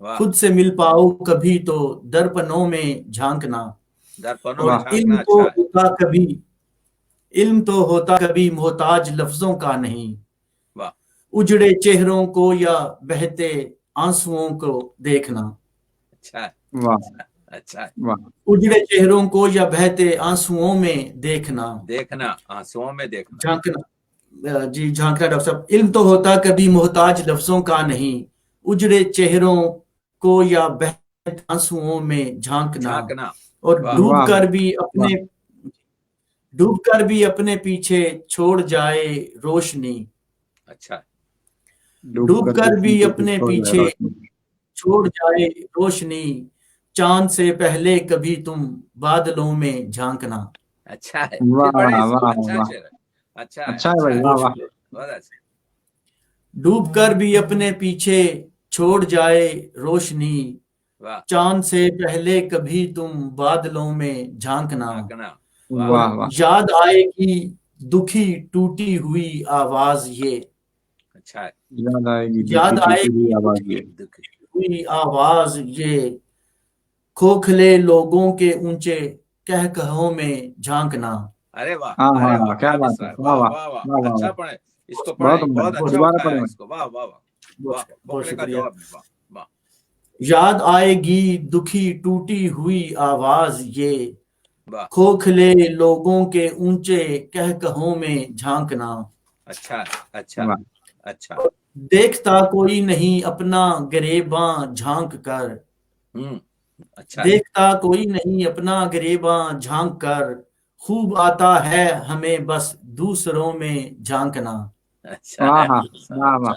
خود سے مل پاؤ کبھی تو درپنوں میں جھانکنا. اور علم تو ہوتا کبھی محتاج لفظوں کا نہیں، اجڑے چہروں کو یا بہتے آنسوؤں کو دیکھنا. اچھا، اجڑے چہروں کو یا بہتے آنسوؤں میں دیکھنا. آنسوؤں میں دیکھنا، جھانکنا. جی جھانکنا ڈاکٹر صاحب. علم تو ہوتا کبھی محتاج لفظوں کا نہیں، उजड़े चेहरों को या बहते आंसुओं में झांकना और वाह डूबकर भी अपने पीछे छोड़ जाए रोशनी, अच्छा, डूबकर भी अपने पीछे छोड़ जाए रोशनी, चांद से पहले कभी तुम बादलों में झांकना। अच्छा है, वाह फिर पढ़े इसको, वाह अच्छा वाह, शेर है, अच्छा अच्छा है भाई, है, वाह वाह। बहुत अच्छा। डूबकर भी अपने पीछे छोड़ जाए रोशनी, वाह चांद से पहले कभी तुम बादलों में झांकना। झांकना, वाह और वाह, याद आएगी दुखी टूटी हुई आवाज ये, अच्छा है, याद आएगी याद दुखी टूटी आएगी हुई आवाज ये, दुखी, हुई आवाज ये, खोखले लोगों के ऊंचे कहकहों में झांकना। अरे वाह, हाँ अरे हाँ वाह, हाँ, क्या क्या बात है, मिसरा है, वाह वाह वाह वाह वाह, वाह वाह अच्छा वाह, पढ़े इसको, बहुत पढ़े, उम्दा, बहुत अच्छा दोबारा उठाया पढ़े। इसको, वाह वाह वाह, वाह, बहुत बोखले का शुक्रिया। जवाब में, वाह वाह, याद आएगी दुखी टूटी हुई आवाज ये, वाह, खोखले लोगों के ऊंचे कहकहों में झांकना। अच्छा अच्छा वाह अच्छा, देखता कोई नहीं अपना गिरेबां झांक कर, अच्छा है, देखता कोई नहीं अपना गिरेबां झांक कर, खूब आता है हमें बस दूसरों में झांकना। अच्छा वाह है, वाह वाह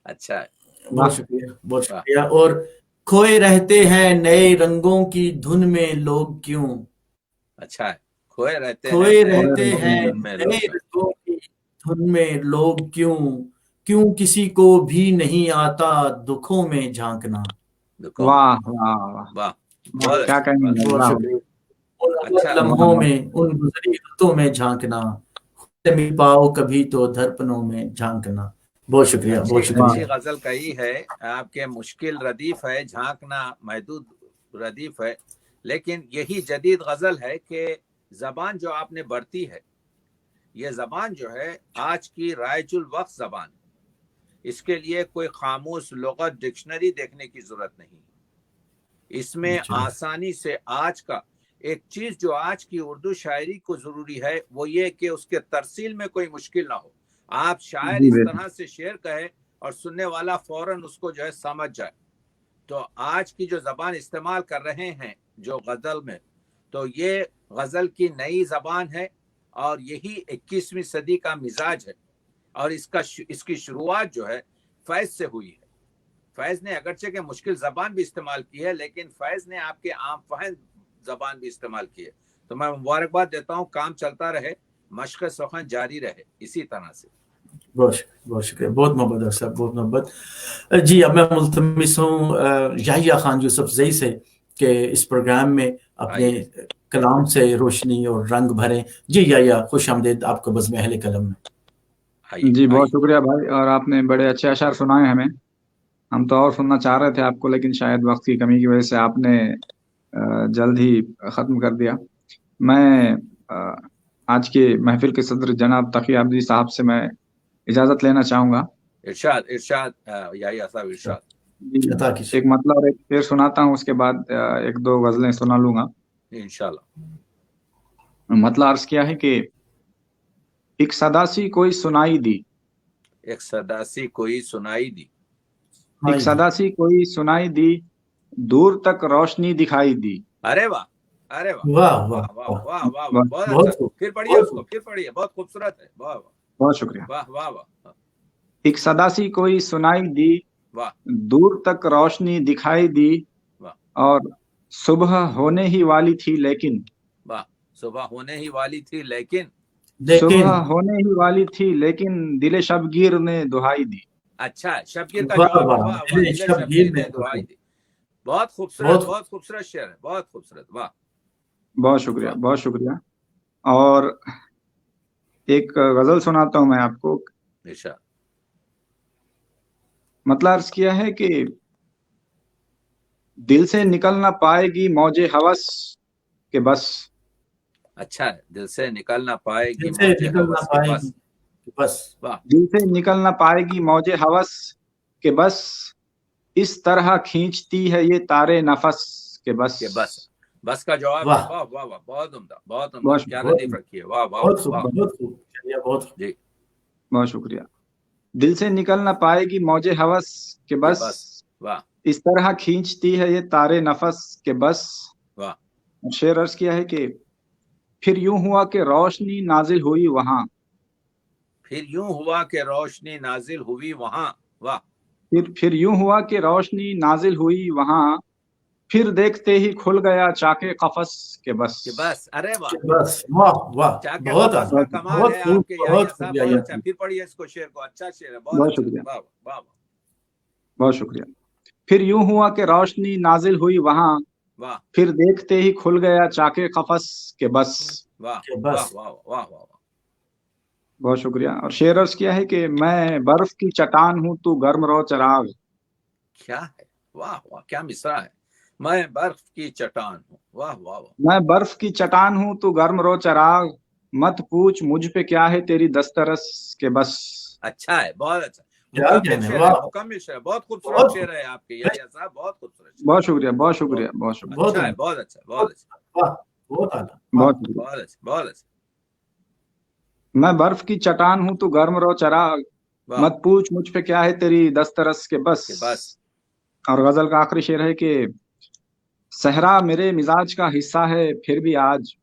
अच्छा है, बहुत वाह, शुक्रिया, बहुत वाह, शुक्रिया। और खोए रहते हैं नए रंगों की धुन में लोग क्यों, अच्छा है, खोए रहते हैं खोए नए रहते रंगों की हैं धुन में लोग नए क्यों, रंगों की धुन में लोग क्यों, क्यों किसी को भी नहीं आता दुखों में झांकना। दुखों में, वाह वाह वाह वाह, वाह, बहुत क्या अच्छा, कहेंगे बहुत भाई, बहुत वाह शुक्रिया। उन अच्छा, अमर वाह लम्हों वाह, में उन गुजरी रुतों में झांकना, खुद मिल पाओ कभी तो दर्पणों में झांकना। बहुत शुक्रिया, अच्छी बहुत वाह अच्छी शुक्रिया। गजल कही है आपके, मुश्किल रदीफ है, झांकना महदूद रदीफ है, लेकिन यही जदीद गजल है कि जबान जो आपने बरती है, ये जबान जो है आज की रायजुल वक्त जबान, इसके लिए कोई खामोश लुगत डिक्शनरी देखने की जरूरत नहीं, इसमें आसानी से आज का एक चीज जो आज की उर्दू शायरी को जरूरी है वो ये कि उसके तरसील में कोई मुश्किल ना हो, आप शायर जी इस बेटा, तरह से शेर कहे और सुनने वाला फौरन उसको जो है समझ जाए। तो आज की जो जबान इस्तेमाल कर रहे हैं जो गजल में, तो ये गजल की नई जबान है और यही 21वीं सदी का मिजाज है, और इसकी शुरुआत जो है फैज से हुई है। फैज ने अगरचे के मुश्किल जबान भी इस्तेमाल की है, लेकिन फैज ने आपके आम फहम जबान भी इस्तेमाल की है। तो मैं मुबारकबाद देता हूँ, काम चलता रहे, मशक़ सुखन जारी रहे इसी तरह से। बहुत शुक्रिया, बहुत मोहब्बत साहब, बहुत मोहब्बत। जी, अब मैं मुल्तमिस हूँ याहिया खान यूसुफ जई से कि इस प्रोग्राम में अपने कलाम से रोशनी और रंग भरें। जी याहिया, खुश आमदीद आपको बज़्म अहले कलम में। जी बहुत शुक्रिया भाई, और आपने बड़े अच्छे अशार सुनाए हमें, हम तो और सुनना चाह रहे थे आपको, लेकिन शायद वक्त की कमी की वजह से आपने जल्द ही ख़त्म कर दिया। मैं आज के महफिल के सदर जनाब तकी आबदी साहब से मैं इजाज़त लेना चाहूँगा। इरशाद इरशाद याहिया साहब, इरशाद। एक मतलब और एक शेर सुनाता हूँ, उसके बाद एक दो गज़लें सुना लूँगा इंशाल्लाह। मतलब अर्ज किया है कि एक सदासी कोई सुनाई दी, एक सदासी कोई सुनाई दी, एक सदासी कोई सुनाई दी, दूर तक रोशनी दिखाई दी। अरे वाह, अरे वाह वाह वाह वाह वाह वाह वाह, बहुत बहुत अच्छा, फिर पढ़िए उसको, फिर पढ़िए, बहुत खूबसूरत है, वाह वाह, बहुत शुक्रिया। वाह वाह वाह। एक सदासी कोई सुनाई दी, वाह, दूर तक रोशनी दिखाई दी, वाह, और सुबह होने ही वाली थी लेकिन, वाह, सुबह होने ही वाली थी लेकिन, सुबह होने ही वाली थी लेकिन दिले शबगीर ने दुहाई दी। अच्छा, शबगीर का जवाब, वाह वाह, दिले शबगीर ने दुहाई दी, बहुत खूबसूरत, बहुत खूबसूरत शेर है, बहुत खूबसूरत, वाह, बहुत शुक्रिया, बहुत शुक्रिया। और एक गजल सुनाता हूं मैं आपको, मतलब अर्ज किया है कि दिल से निकल ना पाएगी मौजे हवस के बस। अच्छा है, दिल से निकल ना पाएगी दिल से निकल ना पाएगी बस, दिल से निकल ना पाएगी मौजे हवस के बस, इस तरह खींचती है ये तारे नफस के बस। बस का जवाब, वाह वाह वाह, बहुत उम्दा, बहुत उम्दा, क्या लतीफ रखी है, वाह वाह, बहुत खूब, बहुत खूब, बहुत जी, बहुत शुक्रिया। दिल से निकल ना पाएगी मौजे हवस के कि बस, बस, वाह इस तरह खींचती है ये तारे नफस के बस। वाह, और शेर अर्ज किया है कि फिर यूं हुआ कि रोशनी नाजिल हुई वहां, फिर यूं हुआ कि रोशनी नाजिल हुई वहां, वाह, फिर यूं हुआ कि रोशनी नाजिल हुई वहां, फिर देखते ही खुल गया चाके कफस के बस। कि बस, अरे वाह, बस वाह वाह, चाके बहुत कफस का आला, कमाल बहुत है खूब, आपके बहुत याहिया साहब, खूब बहुत याहिया अच्छा। साहब। फिर पढ़िए इसको, शेर को, अच्छा शेर है, बहुत बहुत अच्छा, शुक्रिया, वाह वाह वाह बहुत शुक्रिया। फिर यूं हुआ कि रोशनी नाजिल हुई वहां, वाह फिर देखते ही खुल गया चाके कफस के बस। वाह कि वाह बस वाह वाह वाह वाह, बहुत शुक्रिया। और शेर अर्ज किया है कि मैं बर्फ की चट्टान हूं तू गर्म रो चराग, क्या है, वाह वाह, क्या मिसरा है। मैं बर्फ की चट्टान हूँ, वाह वाह वाह, मैं बर्फ की चट्टान हूं तू गर्म रो चराग, मत पूछ मुझ पे क्या है तेरी दस्तरस के बस। अच्छा है, बहुत अच्छा, क्या मुकम्मिल कहने, शेर है, वाह, मुकम्मिल शेर है, बहुत खूबसूरत बहुत शेर है आपके याहिया साहब, बहुत खूबसूरत शेर, बहुत शुक्रिया, बहुत बहुत शुक्रिया, बहुत शुक्रिया, बहुत अच्छा है, आला, बहुत अच्छा, बहुत बहुत अच्छा, वाह, बहुत आला, वाह, बहुत शुक्रिया। बहुत अच्छा, बहुत अच्छा, मैं बर्फ की चट्टान हूं तू गर्म रो चराग, वाह, मत पूछ मुझ पे क्या है तेरी दस्तरस के बस। कि बस, और गजल का आखिरी शेर है कि सहरा मेरे मिजाज का हिस्सा है फिर भी आज,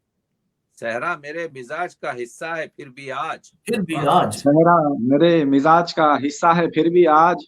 सहरा मेरे मिजाज का हिस्सा है फिर भी आज, फिर भी वाह, आज, सहरा मेरे मिजाज का हिस्सा है फिर भी आज,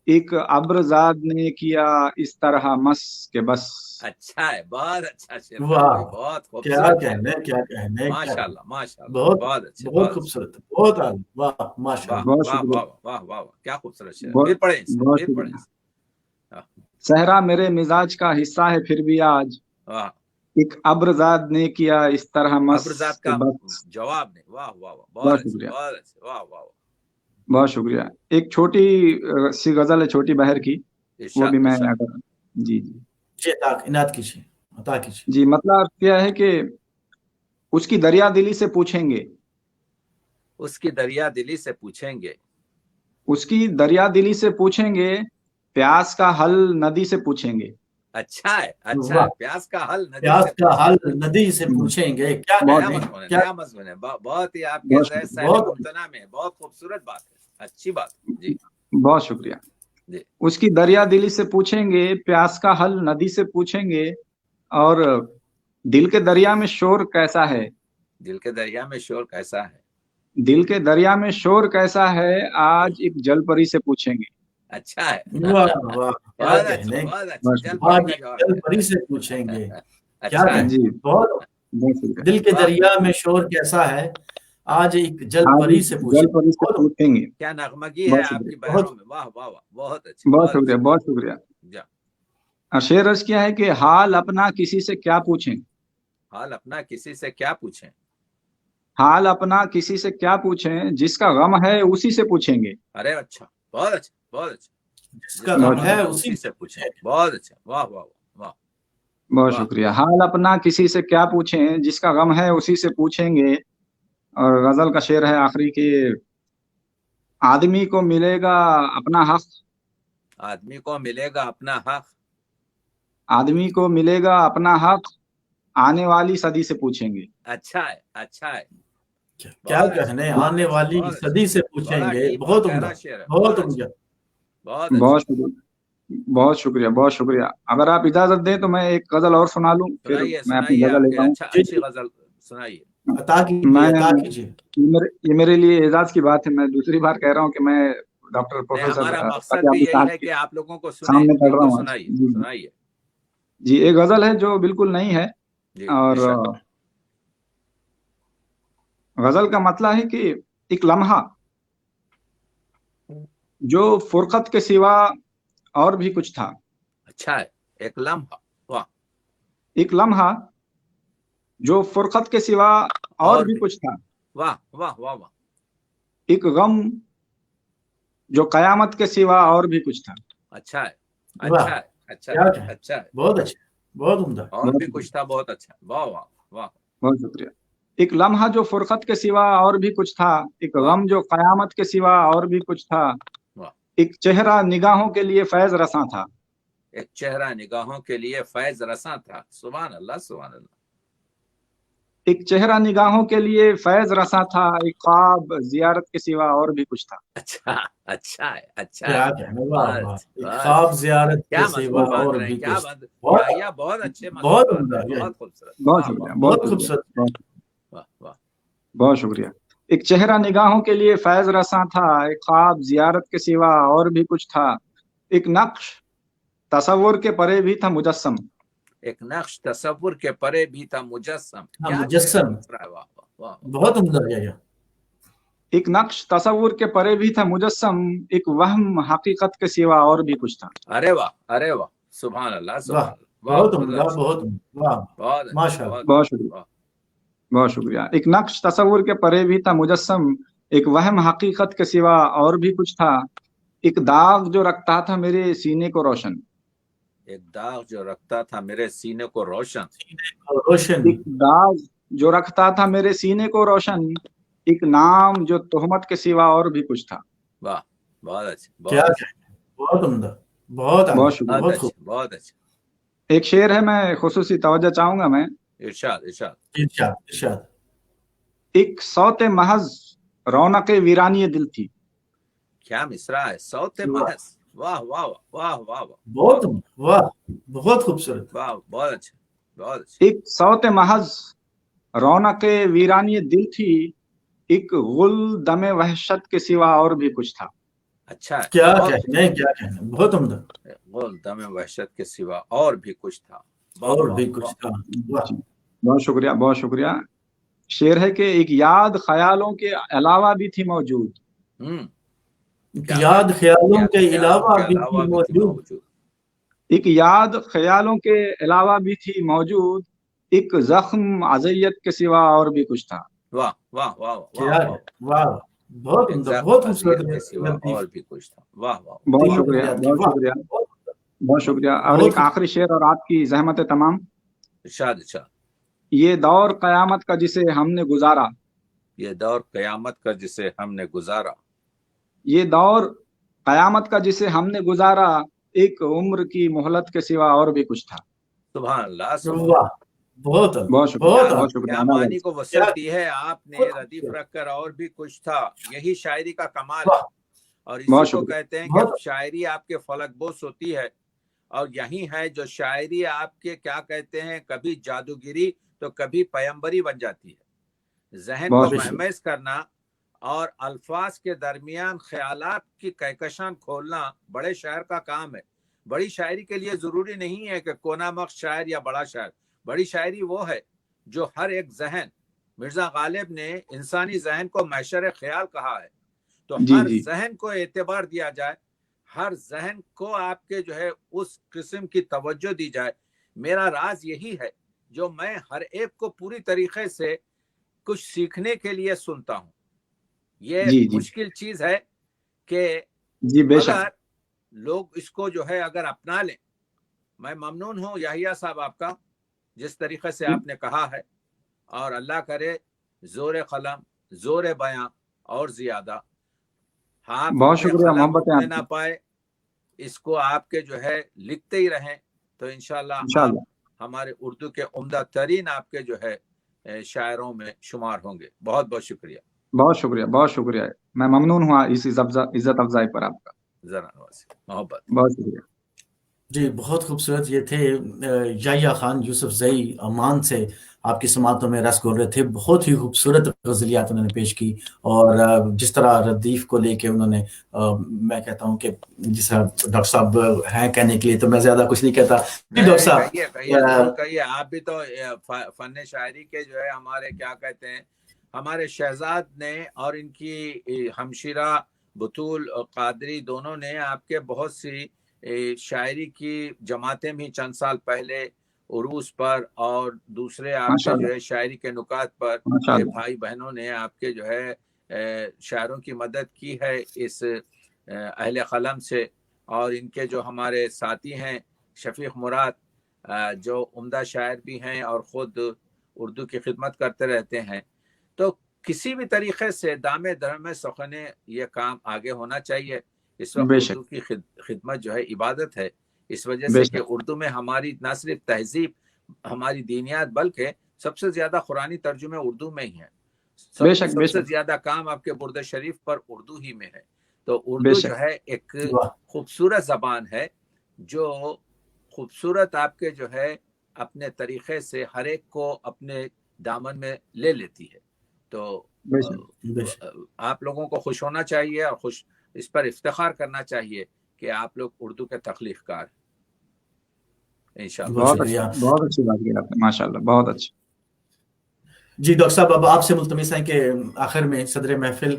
एक अब्रजाद ने किया इस तरह मस के बस। अच्छा है, बहुत अच्छा शेर कहा वाह, भाई, बहुत क्या खूबसूरत शेर कहने, कहा, क्या कहने, क्या कहने, माशाल्लाह माशाल्लाह, बहुत बहुत अच्छे, बहुत बहुत अच्छे, खूबसूरत, बहुत आला, वाह, वाह माशाल्लाह, बहुत वाह शुक्रिया, वाह वाह वाह वाह, क्या खूबसूरत शेर है। बहुत फिर पढ़े इसे, बहुत फिर पढ़े शुक्रिया। इसे, सहरा मेरे मिजाज का हिस्सा है फिर भी आज, वाह, एक अब्रजाद ने किया इस तरह मस अब्रजात के का बस। जवाब नहीं, वाह वाह वाह, बहुत बहुत अच्छे, शुक्रिया, बहुत अच्छे, वाह वाह वाह, बहुत शुक्रिया। एक छोटी सी गजल है छोटी बहर की, वो भी इरशाद मैं इरशाद, अगर जी जी जी, इनात कीजिए, अता कीजिए। जी, मतलब क्या है कि उसकी दरिया दिली से पूछेंगे, उसकी दरिया दिली से पूछेंगे, उसकी दरिया दिली से पूछेंगे, प्यास का हल नदी से पूछेंगे। अच्छा है, अच्छा है, वाह, प्यास का हल नदी प्यास से का हल पूछेंगे, नदी से पूछेंगे, क्या बहुत नया कहने, मजमून है, क्या, नया मजमून है, बहुत ही आपके बहुत जैसे शुक्रिया, सहरे बहुत मुमतना में है, बहुत खूबसूरत बात है, अच्छी बात है जी, बहुत शुक्रिया। जी, उसकी दरिया दिली से पूछेंगे, प्यास का हल नदी से पूछेंगे, और दिल के दरिया में शोर कैसा है, दिल के दरिया में शोर कैसा है, दिल के दरिया में शोर कैसा है, आज एक जल परी से पूछेंगे। अच्छा है, वाह वाह, क्या कहने, बहुत अच्छा, बहुत जल शुक्रिया, परी आज का एक जवाब जल है, परी से पूछेंगे, क्या अच्छा है, जी, कहने, बहुत, बहुत शुक्रिया। दिल के वाह, दरिया में शोर कैसा है, आज एक जल आज परी एक से जल पूछेंगे, परी से बहुत, पूछेंगे। क्या नगमगी है बहुत शुक्रिया, आपकी बहरों बहुत, में, वाह वाह वाह, बहुत अच्छे, बहुत बहुत शुक्रिया, अच्छे, बहुत शुक्रिया। जा, और शेर अर्ज किया है कि हाल अपना किसी से क्या पूछें, हाल अपना किसी से क्या पूछें, हाल अपना किसी से क्या पूछें, जिसका गम है उसी से पूछेंगे। अरे अच्छा, बहुत अच्छा, बहुत अच्छा, जिसका जिसका गम बहुत गम है है शुक्रिया, उसी उसी में से पूछें, पूछेंगे, बहुत अच्छा, वाह वाह वाह बहुत वाह, शुक्रिया। हाल अपना किसी से क्या पूछें, जिसका गम है उसी से पूछेंगे। और गजल का शेर है आखिरी के, आदमी को मिलेगा अपना हक, आदमी को मिलेगा अपना हक, आदमी को मिलेगा अपना हक, आने वाली सदी से पूछेंगे। अच्छा है, अच्छा है, क्या बहुत अच्छा, कहने, बहुत आने अच्छा, वाली बहुत अच्छा, सदी से बड़ा पूछेंगे, डीप और बहुत गहरा उम्दा, शेर है, बहुत बहुत अच्छा, उम्दा, बहुत अच्छा, बहुत शुक्रिया, बहुत शुक्रिया, बहुत शुक्रिया। अगर आप इजाजत दें तो मैं एक गजल और सुना लूं, फिर सुनाइए मैं अपनी सुनाइए, गजल आपके लेता हूँ। अच्छा, जी अच्छी जी, गजल सुनाइए, अता कीजिए, मैं अता कीजिए, ये मेरे लिए एजाज की बात है, मैं दूसरी बार कह रहा हूँ कि मैं डॉक्टर नहीं, प्रोफेसर हमारा मकसद भी फतेह यही साहब है के कि आप लोगों को सुने, सामने पढ़ रहा बिल्कुल हूँ आज। सुनाइए, जी सुनाइए जी, एक गजल है जो बिल्कुल नई है। जी, और इरशाद, गजल का मतलब है कि एक लम्हा जो फुरकत के सिवा और भी कुछ था, अच्छा है, एक लम्हा, वाह, एक लम्हा जो फुरकत के सिवा और और भी भी, कुछ था, वाह वाह वाह वाह, एक गम जो कयामत के सिवा और भी कुछ था। अच्छा है, वाह, अच्छा है, अच्छा है, क्या कहने, अच्छा है, बहुत अच्छा, बहुत उम्दा, और बहुत भी शुक्रिया, कुछ था, बहुत अच्छा, वाह वाह वाह बहुत शुक्रिया। एक लम्हा जो फुरकत के सिवा और भी कुछ था, एक वाह गम जो कयामत के सिवा और भी कुछ था, वाह, एक चेहरा निगाहों के लिए फैज रसा था, एक चेहरा निगाहों के लिए फैज रसा था, सुभान अल्लाह, सुभान अल्लाह, एक चेहरा निगाहों के लिए फैज रसा था, एक ख्वाब जियारत के सिवा और भी कुछ था। अच्छा, अच्छा है, अच्छा क्या है। कहना, वाह वाह, बस एक बस ख्वाब जियारत क्या के सिवा मजमून बांध और रहे भी हैं, क्या कुछ। बांध, बहुत या बहुत अच्छे मजमून बहुत बांध उम्दा, रहे हैं, बहुत खूबसूरत, बहुत वाह शुक्रिया, वाह बहुत बहुत शुक्रिया, खूबसूरत। वाह वाह। बहुत शुक्रिया। एक चेहरा निगाहों के लिए फैज रसा था, एक ख्वाब जियारत के सिवा और भी कुछ था। एक नक्श तसव्वुर के परे भी था मुजस्सम। एक नक्श तसव्वुर के परे भी था मुजस्सम। हाँ, क्या मुजस्सम, मिसरा है, वाह वाह वाह। बहुत उम्दा है। एक नक्श तसव्वुर के परे भी था मुजस्सम, एक वहम हकीकत के सिवा और भी कुछ था। अरे वाह, अरे वाह, सुभान अल्लाह, सुभान वाह, अल्लाह, वाह बहुत बहुत उम्दा, अच्छा, बहुत उम्दा, वाह, बहुत अच्छा, माशाअल्लाह। बहुत शुक्रिया, वाह। बहुत शुक्रिया। एक नक्श तसव्वुर के परे भी था मुजस्सम, एक वहम हकीकत के सिवा और भी कुछ था। एक दाग जो रखता था मेरे सीने को रोशन। एक दाग जो रखता था मेरे सीने को रोशन। और रोशन, एक दाग जो रखता था मेरे सीने को रोशन, एक नाम जो तोहमत के सिवा और भी कुछ था। वाह, बहुत अच्छा, क्या बहुत अच्छा, कहना, बहुत उम्दा, बहुत बहुत आला, शुक्रिया। बहुत बहुत खूब। अच्छा, बहुत अच्छा। एक शेर है, मैं खुसूसी तवज्जो चाहूंगा मैं। इरशाद, इरशाद। इरशाद, इरशाद। एक सौते महज रौनके वीरानी दिल थी। क्या मिसरा है, सौते वाह, महज, वाह वाह वाह वाह वाह बहुत उम्दा, वाह, बहुत खूबसूरत। वाह, बहुत अच्छा, बहुत अच्छा। एक सौते महज रौनके वीरानी दिल थी, एक गुल दमे वहशत के सिवा और भी कुछ था। अच्छा है, क्या बहुत कहने, क्या कहने, बहुत उम्दा। गुल दमे वहशत के सिवा और भी कुछ था। वाह और वाह भी वाह। कुछ था। वाह, जी, बहुत शुक्रिया, बहुत शुक्रिया। शेर है कि एक याद ख्यालों के अलावा भी थी मौजूद। क्या बात याद है, ख्यालों याद के ख्यालों अलावा के भी अलावा थी भी थी मौजूद। मौजूद। एक याद ख्यालों के अलावा भी थी मौजूद, एक जख्म अज़ियत के सिवा और भी कुछ था। वाह वाह वाह वाह क्या, वाह। वाह, बहुत एक उम्दा, जख्म बहुत अजियत खूबसूरत के सिवा लतीफ। और भी कुछ था। वाह वाह बहुत वाह तीन शुक्रिया, उंगलियां थी, बहुत वाह, शुक्रिया, बहुत बहुत शुक्रिया। और बहुत एक खूब। आखिरी शेर और आपकी ज़हमत तमाम। इरशाद, इरशाद। ये दौर क़यामत का जिसे हमने गुजारा, ये दौर कयामत का जिसे हमने गुजारा। ये दौर क़यामत का जिसे हमने गुजारा, एक उम्र की मोहलत के सिवा और भी कुछ था। सुभान अल्लाह, सुभान वाह, अल्लाह। बहुत अला, बहुत शुक्रिया, क्या बहुत बहुत अला। शुक्रिया, क्या अनाज। मानी को क्या, वसअत दी है आपने, बहुत रदीफ खूबसूरत। रखकर और भी कुछ था। यही शायरी का कमाल है। वाह, और इसी बहुत को शुक्रिया, कहते हैं कि बहुत, शायरी आपके फलकबोस होती है। और यही है जो शायरी आपके क्या कहते हैं, कभी जादूगिरी तो कभी पैगंबरी बन जाती है। जहन को बहुत शुक्रिया। अभिषेक। महमस करना और अल्फाज के दरमियान ख्यालात की कहकशां खोलना बड़े शायर का काम है। बड़ी शायरी के लिए जरूरी नहीं है कि कोनामक्स शायर या बड़ा शायर। बड़ी शायरी वो है जो हर एक जहन, मिर्जा गालिब ने इंसानी जहन को महशर ख्याल कहा है, तो जी हर जी, जहन को एतबार दिया जाए, हर जहन को आपके जो है उस किस्म की तवज्जो दी जाए। मेरा राज यही है जो मैं हर एक को पूरी तरीके से कुछ सीखने के लिए सुनता हूँ। ये जी जी, मुश्किल चीज है कि जी बेशक। मगर लोग इसको जो है अगर अपना लें। मैं ममनून हूँ याहिया साहब आपका, जिस तरीके से आपने कहा है। और अल्लाह करे जोर कलम, जोर बयां और ज्यादा हाथ बहुत रुके, शुक्रिया, कलम मोहब्बत है रुकने ना आपकी। पाए, इसको आपके जो है लिखते ही रहें, तो इंशाल्लाह आप इंशाल्लाह। हमारे उर्दू के उम्दा तरीन आपके जो है शायरों में शुमार होंगे। बहुत बहुत शुक्रिया। बहुत शुक्रिया, बहुत शुक्रिया। मैं ममनून हुआ इस इज्जत अफजाई पर आपका। जरा नवाज़, मोहब्बत। बहुत शुक्रिया। जी, बहुत खूबसूरत। ये थे याह्या खान यूसुफज़ई अमान से आपकी समातों में रस घोल रहे थे। बहुत ही खूबसूरत गज़लियात उन्होंने पेश की। और जिस तरह रदीफ़ को लेके उन्होंने मैं कहता हूँ कि जिस तरह डॉक्टर साहब हैं कहने के लिए, तो मैं ज़्यादा कुछ नहीं कहता। जी डॉक्टर नहीं, साहब, कहिए कहिए, जरूर कहिए। आप भी तो फन शायरी के जो है हमारे क्या कहते हैं, हमारे शहजाद ने और इनकी हमशिरा बतूल कादरी दोनों ने आपके बहुत सी शायरी की जमातें भी चंद साल पहले उरूस पर और दूसरे आपके जो माशाल्लाह, है शायरी के नुकात पर माशाल्लाह। भाई बहनों ने आपके जो है शायरों की मदद की है इस अहले कलम से। और इनके जो हमारे साथी हैं शफीक मुराद, जो उम्दा शायर भी हैं और ख़ुद उर्दू की खिदमत करते रहते हैं। तो किसी भी तरीक़े से दामे दरमे सुखने ये काम आगे होना चाहिए। इस वक्त बेशक, उर्दू की खिदमत जो है इबादत है। इस वजह से कि बेशक। उर्दू में हमारी न सिर्फ तहजीब, हमारी दीनियात, बल्कि सबसे ज्यादा कुरानी तर्जुमे उर्दू में ही है, बेशक सबसे बेशक ज्यादा काम आपके बुर्द शरीफ पर उर्दू ही में है। तो उर्दू बेशक जो है एक वाह खूबसूरत जबान है जो खूबसूरत आपके जो है अपने तरीके से हर एक को अपने दामन में ले लेती है। तो बेशक बेशक आप लोगों को खुश होना चाहिए और खुश इस पर इफ्तिखार करना चाहिए कि आप लोग उर्दू के तख्लीक़कार हैं इंशाअल्लाह। बहुत बहुत शुक्रिया। अच्छा, बहुत अच्छी बात की आपने, माशाल्लाह, बहुत अच्छा। जी डॉक्टर साहब, अब आपसे मुल्तमिस हैं कि आखिर में सदर महफिल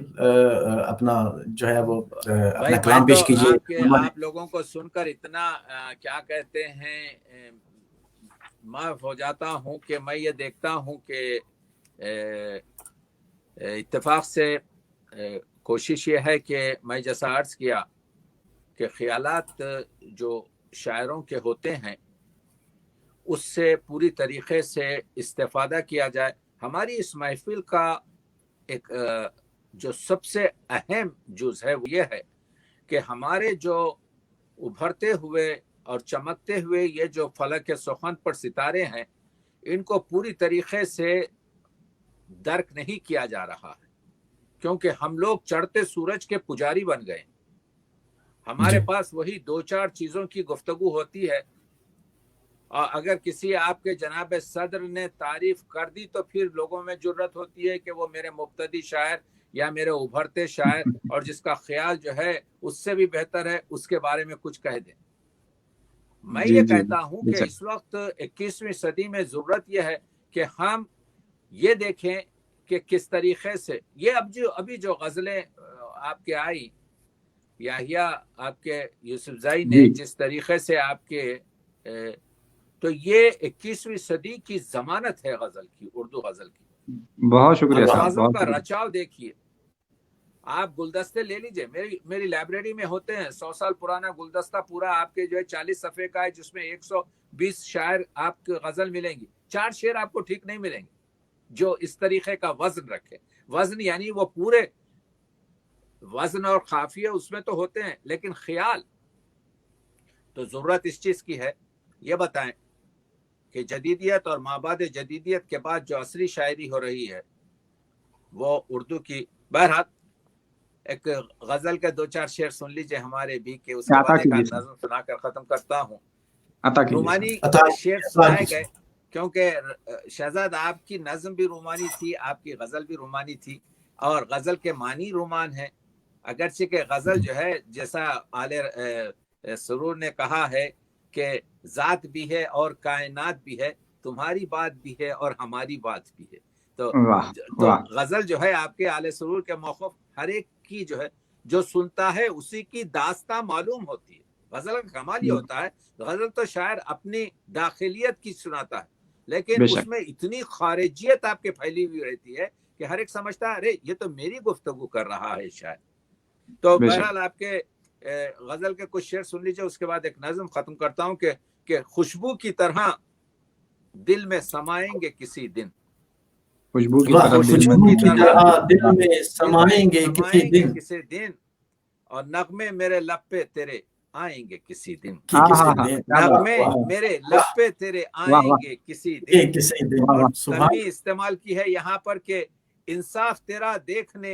अपना जो है वो भाई अपना मैं कलाम तो पेश कीजिए। आपके आप लोगों को सुनकर इतना क्या कहते हैं माफ हो जाता हूँ कि मैं ये देखता हूँ कि इत्तेफाक से कोशिश ये है कि मैं जैसा अर्ज किया कि ख्यालात जो शायरों के होते हैं उससे पूरी तरीके से इस्तेफादा किया जाए। हमारी इस महफिल का एक जो सबसे अहम जुज़ है वो ये है कि हमारे जो उभरते हुए और चमकते हुए ये जो फलक के सुखन पर सितारे हैं इनको पूरी तरीके से दर्क नहीं किया जा रहा है, क्योंकि हम लोग चढ़ते सूरज के पुजारी बन गए। हमारे पास वही दो चार चीज़ों की गुफ्तगू होती है और अगर किसी आपके जनाब सदर ने तारीफ कर दी तो फिर लोगों में जुर्रत होती है कि वो मेरे मुब्तदी शायर या मेरे उभरते शायर और जिसका ख्याल जो है उससे भी बेहतर है उसके बारे में कुछ कह दें। मैं जी ये जी कहता हूं कि बेशक इस वक्त 21वीं सदी में जरूरत यह है कि हम ये देखें कि किस तरीके से ये अभी जो गजलें आपके आई याहिया आपके यूसुफजाई ने जी, जिस तरीके से आपके तो ये 21वीं सदी की जमानत है गजल की, उर्दू गजल की। बहुत शुक्रिया साहब, अल्फाजों बहुत का शुक्रिया। रचाव देखिए। आप गुलदस्ते ले लीजिए, मेरी लाइब्रेरी में होते हैं 100 साल पुराना गुलदस्ता पूरा आपके जो है 40 सफ़े का है, जिसमें 120 शायर आपको गजल मिलेंगी। 4 शेर आपको ठीक नहीं मिलेंगे जो इस तरीके का वजन रखे। वजन यानी वो पूरे वजन और काफिया उसमें तो होते हैं, लेकिन ख्याल तो जरूरत इस चीज की है। ये बताएं कि जदीदियत और माबाद जदीदियत के बाद जो असरी शायरी हो रही है वो उर्दू की। बहरहाल एक गजल के 2-4 शेर सुन लीजिए हमारे भी, के उसके अता बाद एक कीजिए आध साहब, नज्म सुनाकर खत्म करता हूँ। अता कीजिए रूमानी साहब। शेर सुनाए गए क्योंकि शहजाद आपकी नज्म भी रूमानी थी, आपकी गजल भी रूमानी थी और गजल के मानी रूमान है। अगरचे के गजल जो है जैसा आले सुरूर ने कहा है कि जात भी है और कायनात भी है, तुम्हारी बात भी है और हमारी बात भी है। तो वाह वाह, गजल जो है आपके आले सुरूर के मौक़िफ़ हर एक की जो है जो सुनता है उसी की दास्तां मालूम होती है। गजल का कमाल ये होता है, गजल तो शायर अपनी दाखिलियत की सुनाता है, लेकिन बेशक उसमें इतनी खारिजियत आपके फैली हुई रहती है कि हर एक समझता है अरे ये तो मेरी गुफ्तगू कर रहा है शायर। तो बेशक बहरहाल आपके गजल के कुछ शेर सुन लीजिए, उसके बाद एक नज्म खत्म करता हूँ कि खुशबू की तरह दिल में समाएंगे किसी दिन। खुशबू की वाह, तरह दिल खुशबू में की तरह दिल में समाएंगे किसी दिन, किसी दिन और नगमे मेरे लब पे तेरे आएंगे किसी दिन। कि हाँ किसी हाँ हाँ, दिन क्या बात, नगमे वाह मेरे वाह लब पे तेरे वाह वाह आएंगे किसी ये दिन। किसी दिन। वाह वाह, और सुभान तनवी इस्तेमाल की है यहाँ पर कि इंसाफ तेरा देखने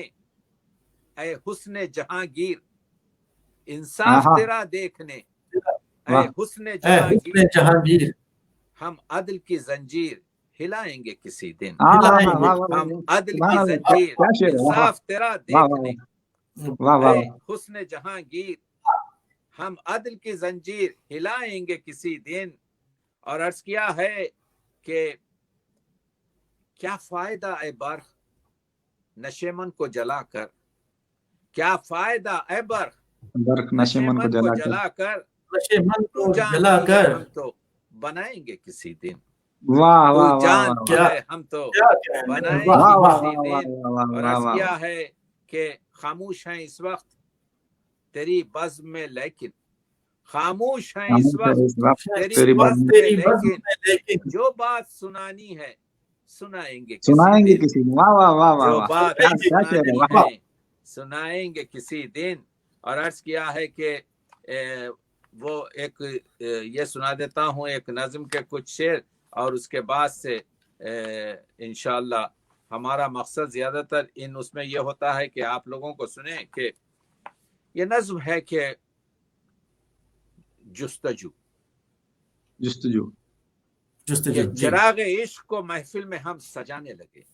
ऐ हुस्ने जहांगीर, हाँ इंसाफ हाँ, तेरा देखने ऐ वाह हुस्ने ए जहांगीर, हुस्न जहांगीर, हम अदल की जंजीर हिलाएंगे किसी दिन। हाँ हाँ हाँ, हिलाएंगे वाह वाह हम वाह, अदल सुभान की अल्लाह, जंजीर क्या शेर है, वाह वाह इंसाफ तेरा वाह वाह देखने वाह वाह ऐ वाह, हुस्ने जहांगीर, हम अदल की जंजीर हिलाएंगे किसी दिन। और अर्ज किया है कि क्या फायदा ए बर्ख नशेमन को जलाकर, क्या फायदा ए बर्ख बर्क नशेमन को नशेमन को जलाकर, जलाकर, नशे मन तू को जानती है जलाकर। हम तो बनाएंगे किसी दिन। वाह तू वाह वाह वाह जानती क्या है हम तो क्या कहने, बनाएंगे वाह वाह वाह वाह, किसी वाह वाह दिन। वाह और वाह अर्ज वाह, किया है कि खामोश हैं इस वक्त तेरी बज़्म में लेकिन, खामोश हैं इस खामोश है वक्त इस वक्त तेरी तेरी बात बज़्म में तेरी बज़्म लेकिन, में लेकिन जो बात सुनानी है सुनाएंगे किसी सुनाएंगे दिन। किसी दिन, वाह वाह वाह वाह जो वाह, बात क्या क्या शेर है, सुनानी वाह है सुनाएंगे किसी दिन। और अर्ज किया है कि वो एक ये सुना देता हूँ एक नज्म के कुछ शेर और उसके बाद से इंशाअल्लाह हमारा मकसद ज्यादातर इन उसमें यह होता है कि आप लोगों को सुने कि ये नज्म है कि जुस्तजू जुस्तजू ये चिराग इश्क को महफिल में हम सजाने लगे,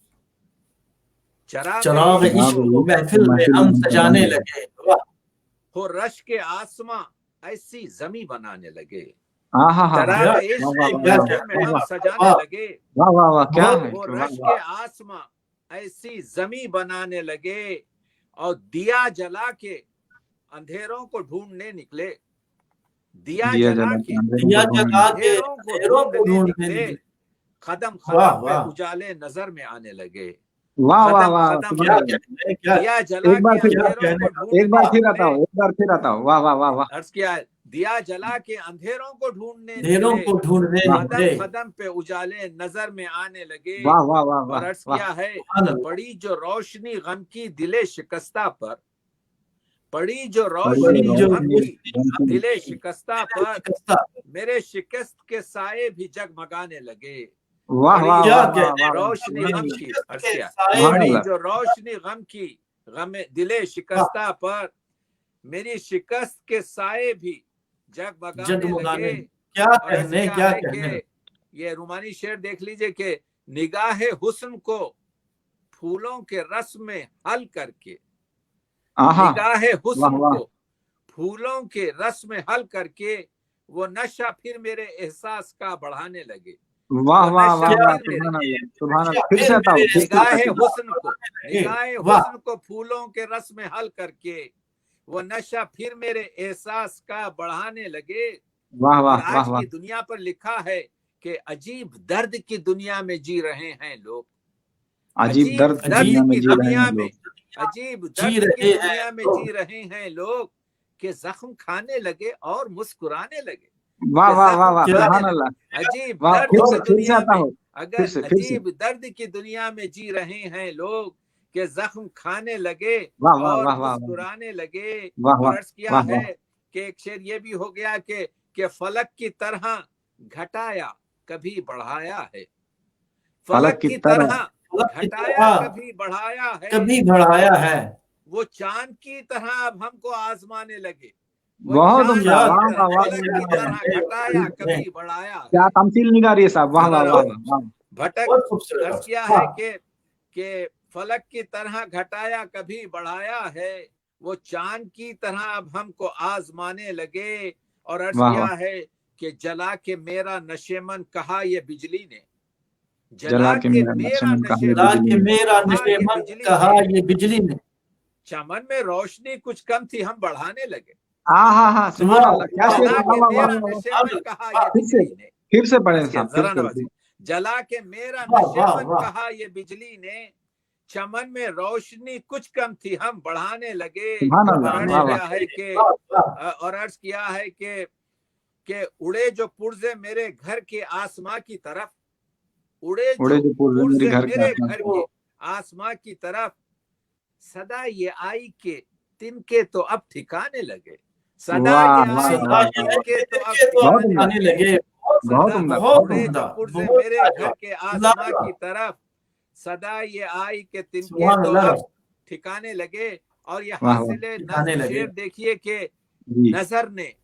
चिराग इश्क को महफिल में हम सजाने लगे, हो रश के आसमां ऐसी जमी बनाने लगे, चिराग इश्क को महफिल में हम सजाने लगे, वो रश के आसमां ऐसी जमी बनाने लगे और दिया जला के अंधेरों को ढूंढने निकले, दिया जला के अंधेरों को ढूंढने निकले, कदम कदम पे उजाले नजर में आने लगे। दिया जला के एक बार फिर आता हूँ। वाह अर्ज किया है, दिया जला के अंधेरों को ढूंढने कदम कदम पे उजाले नजर में आने लगे। वाह और अर्ज किया है, पड़ी जो रोशनी गम की दिले शिकस्ता पर, पड़ी जो रोशनी गम की दिले शिकस्ता पर, मेरे शिकस्त के साए भी जगमगाने लगे। रोशनी गम की, पड़ी जो रोशनी गम की गम दिले शिकस्ता पर, मेरी शिकस्त के साए भी जगमगाने लगे। क्या कहने ये रूमानी शेर देख लीजिए कि निगाह हुस्न को फूलों के रस में हल करके, निगाह हुस्न को फूलों के रस में हल करके, वो नशा फिर मेरे एहसास का बढ़ाने लगे। निगाह हुस्न को फूलों के रस में हल करके, वो नशा फिर मेरे एहसास का बढ़ाने लगे। आज की दुनिया पर लिखा है कि अजीब दर्द की दुनिया में जी रहे हैं लोग, अजीब दर्द की दुनिया में, अजीब दर्द की दुनिया में जी रहे हैं लोग, कि जख्म खाने लगे और मुस्कुराने लगे। अजीब दर्द की दुनिया में, अगर अजीब दर्द की दुनिया में जी रहे हैं लोग, के जख्म खाने लगे और मुस्कुराने लगे। और अर्ज किया है कि एक शेर ये भी हो गया कि फलक की तरह घटाया कभी बढ़ाया है, फलक की तरह घटाया कभी बढ़ाया है, वो चांद की तरह अब हमको आजमाने लगे। घटाया कभी बढ़ाया, क्या तमसील निगारी है साहब। वाह भटक अर्ज किया है कि फलक की तरह घटाया कभी बढ़ाया है, वो चांद की तरह अब हमको आजमाने लगे। और अर्ज किया है कि जला के मेरा नशेमन कहा ये बिजली ने, जला के मेरा नशेमन कहा ये बिजली ने, चमन में रोशनी कुछ कम थी हम बढ़ाने लगे। फिर से पढ़े साहब, जला के मेरा नशेमन कहा ये बिजली ने, चमन में रोशनी कुछ कम थी हम बढ़ाने लगे। और अर्ज किया है कि उड़े जो पुर्जे मेरे घर के आसमां की तरफ, उड़े जो पुर्जे मेरे घर के आसमां की तरफ, सदा ये आई के तिनके तो अब ठिकाने लगे, सदा ये आई के तिनके तो अब ठिकाने लगे। उड़े जो पुर्जे मेरे घर के आसमां की तरफ, सदा ये आई के तिनके तो अब ठिकाने लगे। और ये हासिले नज़्म शेर देखिए कि नजर ने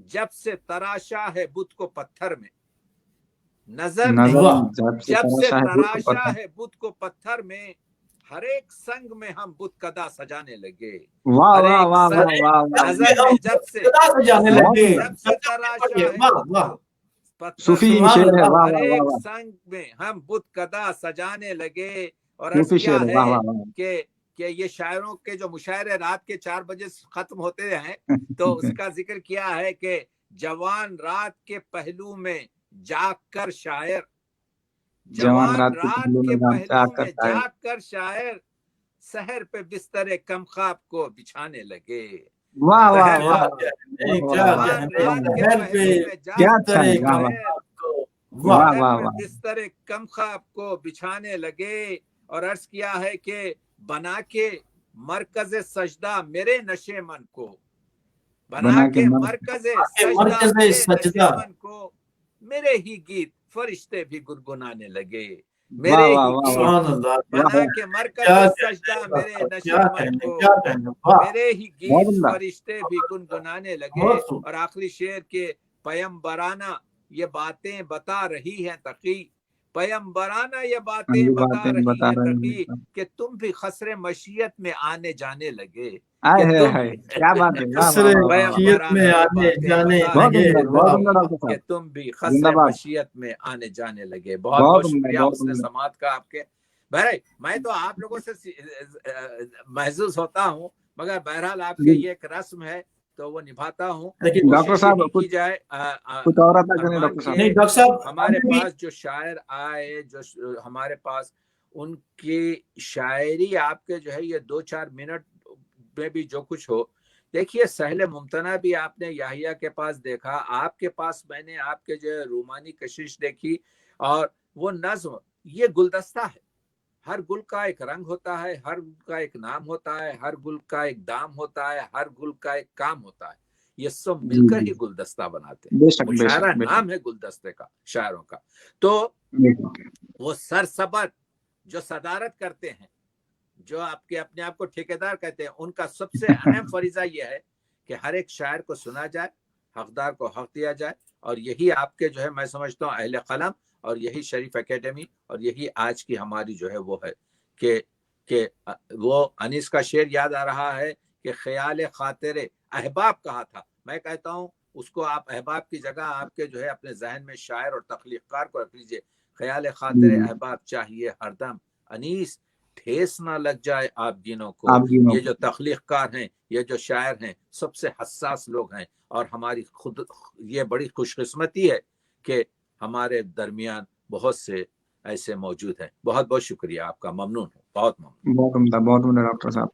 जब से तराशा है बुत को पत्थर में, नजर ने जब से तराशा है बुत को पत्थर में, हर एक संग में हम बुत कदा सजाने लगे। नजर ने जब से तराशा है सूफी शेर है, हर एक संग में हम बुत कदा सजाने लगे। और क्या है कि ये शायरों के जो मुशायरे रात के 4 बजे खत्म होते हैं, तो उसका जिक्र किया है कि जवान रात के पहलू में जाग कर शायर, जवान रात के पहलू में जाग कर शायर, सहर पे बिस्तर कम ख्वाब को बिछाने लगे। बिस्तर कम ख्वाब को बिछाने लगे। और अर्ज किया है कि बना के मरकज़े सजदा मेरे नशे मन को, बना के मरकज़े सजदा को, मेरे ही गीत फरिश्ते भी गुनगुनाने लगे। मेरे वाह ही वाह वाह गीत वाह सुभान अल्लाह, बना के मरकत क्या सजदा मेरे कहने, नशीमन को, क्या कहने, वाह, मेरे ही बहुत गीत उम्दा। फरिश्ते भी गुनगुनाने लगे। बहुत खूब। और आखिरी शेर के पैगंबराना ये बातें बता रही हैं तकी, पैगंबराना ये ये बातें बता बातें रही बता हैं रहे तकी, हैं। कि तुम भी खसरे मशीयत में आने जाने लगे, आए कि है तुम है, क्या बात है, वाह वाह खसरे वाह वाह वाह। मशीयत में पैगंबराना ये आने बातें जाने बता बहुत रही लगे, हैं उम्दा, बहुत वाह उम्दा तकी, डॉक्टर कि साहब, तुम भी खसरे जिंदाबाद। मशीयत में आने जाने लगे। बहुत बहुत बहुत उम्दा, शुक्रिया बहुत उसने उम्दा। समात का आपके। बहरहाल मैं तो आप लोगों से महसूस होता हूँ, मगर बहरहाल आपके जी ये एक रस्म है तो वो निभाता हूँ। लेकिन डॉक्टर कोशिश साहब यही की कुछ जाए कुछ और आता कि नहीं अरमान, डॉक्टर साहब? नहीं के डॉक्टर साहब, हमारे हमें भी पास जो शायर आए, जो हमारे पास उनकी शायरी आपके जो है ये 2-4 मिनट में भी जो कुछ हो, देखिए सहले मुमतना भी आपने याहिया के पास देखा, आपके पास मैंने आपके जो है रूमानी कशिश देखी, और वो नज्म ये गुलदस्ता है। हर गुल का एक रंग होता है, हर गुल का एक नाम होता है, हर गुल का एक दाम होता है, हर गुल का एक काम होता है। ये सब जी मिलकर जी, ही गुलदस्ता बनाते हैं। बेशक बेशक मुशायरा बेशक नाम है गुलदस्ते का, शायरों का। तो बेशक। वो सरसबद जो सदारत करते हैं, जो आपके अपने आप को ठेकेदार कहते हैं, उनका सबसे अहम फरीजा यह है कि हर एक शायर को सुना जाए, हकदार को हक दिया जाए। और यही आपके जो है मैं समझता हूँ अहले कलम, और यही शरीफ एकेडमी, और यही आज की हमारी जो है वो है कि वो अनीस का शेर याद आ रहा है कि ख्याल खातिर अहबाब कहा था। मैं कहता हूँ उसको आप अहबाब की जगह आपके जो है अपने जहन में शायर और तख्लीकार को रख लीजिए। ख्याल जी खातिर जी, अहबाब चाहिए हरदम अनीस, ठेस ना लग जाए आप गिनों को। आप गिनो। ये जो तख्लीकार हैं, ये जो शायर हैं, सबसे हसास लोग हैं। और हमारी खुद ये बड़ी खुशकिस्मती है कि हमारे दरमियान बहुत से ऐसे मौजूद हैं। बहुत बहुत शुक्रिया आपका, ममनून हूँ, बहुत ममनून। बहुत उम्दा डॉक्टर साहब।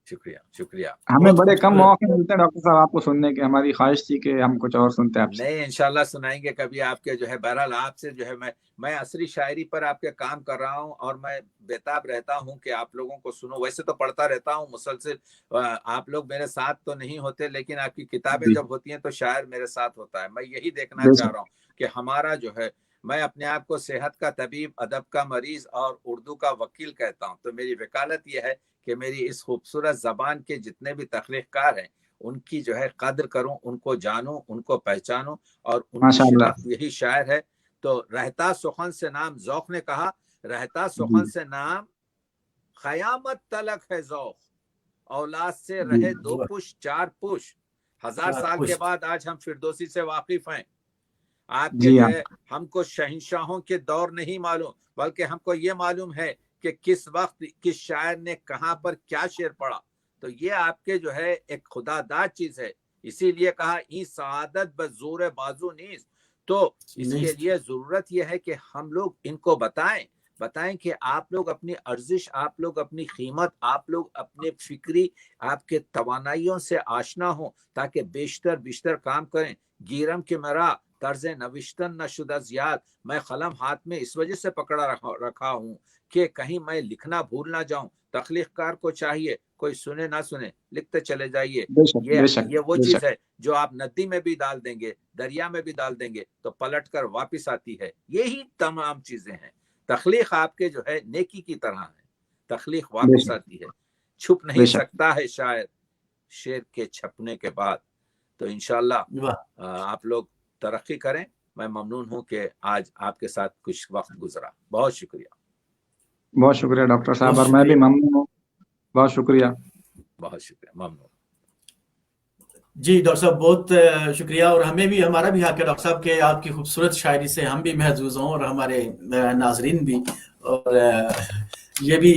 शुक्रिया शुक्रिया। हमें बहुत बड़े कम खूबसूरत। मौके मिलते हैं डॉक्टर साहब आपको सुनने के, हमारी ख्वाहिश थी कि हम कुछ और सुनते आपसे। नहीं, इंशाल्लाह सुनाएंगे कभी आपके जो है। बहरहाल आपसे जो है मैं असरी शायरी पर आपके काम कर रहा हूँ, और मैं बेताब रहता हूँ कि आप लोगों को सुनो। वैसे तो पढ़ता रहता हूँ मुसलसिल, आप लोग मेरे साथ तो नहीं होते, लेकिन आपकी किताबें जी जब होती हैं तो शायर मेरे साथ होता है। मैं यही देखना चाह बेशक रहा हूँ कि हमारा जो है, मैं अपने आप को सेहत का तबीब, अदब का मरीज और उर्दू का वकील कहता हूँ। तो मेरी वकालत यह है कि मेरी इस खूबसूरत जबान के जितने भी तख्लीकार हैं, उनकी जो है कद्र करूं, उनको जानूं, उनको पहचानूं, और उनकी माशाअल्लाह। शिनाख्त। यही शायर है। तो रहता सुखन से नाम, ज़ौक़ ने कहा रहता सुखन जी से नाम, क़यामत तलक है ज़ौक़, औलाद से जी रहे 2 पुश 4 पुश, 1000 चार साल के पुश्त। बाद आज हम फिरदौसी से वाकिफ हैं। आपके जी जो हाँ, है हमको शहंशाहों के दौर नहीं मालूम, बल्कि हमको ये मालूम है कि किस वक्त किस शायर ने कहां पर क्या शेर पढ़ा। तो ये आपके जो है एक खुदादार चीज है। इसीलिए कहा ई सआदत बजोर बाजू नीस। तो नहीं, इसके लिए जरूरत यह है कि हम लोग इनको बताएं कि आप लोग अपनी अर्जिश, आप लोग अपनी कीमत, आप लोग अपने फिक्री, आपके तवानाइयों से आशना हो, ताकि बेशतर बेशतर काम करें। गिरम के मरा तर्ज नविश्तन न शुदा जियाद, मैं कलम हाथ में इस वजह से पकड़ा रखा हूँ कि कहीं मैं लिखना भूल ना जाऊं। तख्लीकार को चाहिए कोई सुने ना सुने, लिखते चले जाइए। बेशक बेशक ये वो चीज बेशक। है जो आप नदी में भी डाल देंगे, दरिया में भी डाल देंगे, तो पलट कर वापिस आती है। यही तमाम चीजें हैं। तख्लीक आपके जो है नेकी की तरह है, तख्लीक वापिस बेशक आती है। छुप नहीं बेशक। सकता है शायर शेर के छपने के बाद। तो इंशाल्लाह वाह, आप लोग तरक्की करें। मैं ममनून हूं कि आज आपके साथ कुछ वक्त गुजरा। बहुत शुक्रिया, बहुत शुक्रिया डॉक्टर बहुत साहब, और मैं भी शुक्रिया। ममनून हूँ। बहुत शुक्रिया। बहुत शुक्रिया, ममनून। जी डॉक्टर साहब, बहुत शुक्रिया। और हमें भी, हमारा भी हक है डॉक्टर साहब के आपकी खूबसूरत शायरी से हम भी महजूज हों, और हमारे नाजरीन भी। और ये भी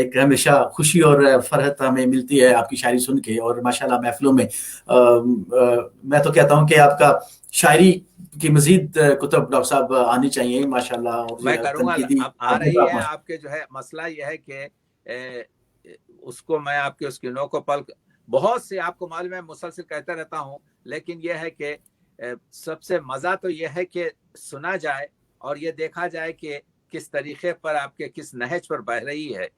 एक हमेशा खुशी और फरहत हमें मिलती है आपकी शायरी सुन के। और माशाल्लाह महफिलों में मैं तो कहता हूँ कि आपका शायरी की मजीद कुतुब डॉक्टर साहब आनी चाहिए माशाल्लाह। मैं और करूंगा। तनकीदी अब आ अपने रही आप है में। आपके जो है मसला यह है कि उसको मैं आपके उसकी नो को पल, बहुत से आपको मालूम है मुसलसल कहता रहता हूं, लेकिन यह है कि सबसे मजा तो यह है कि सुना जाए और ये देखा जाए कि किस तरीके पर आपके किस नहज पर बह रही है,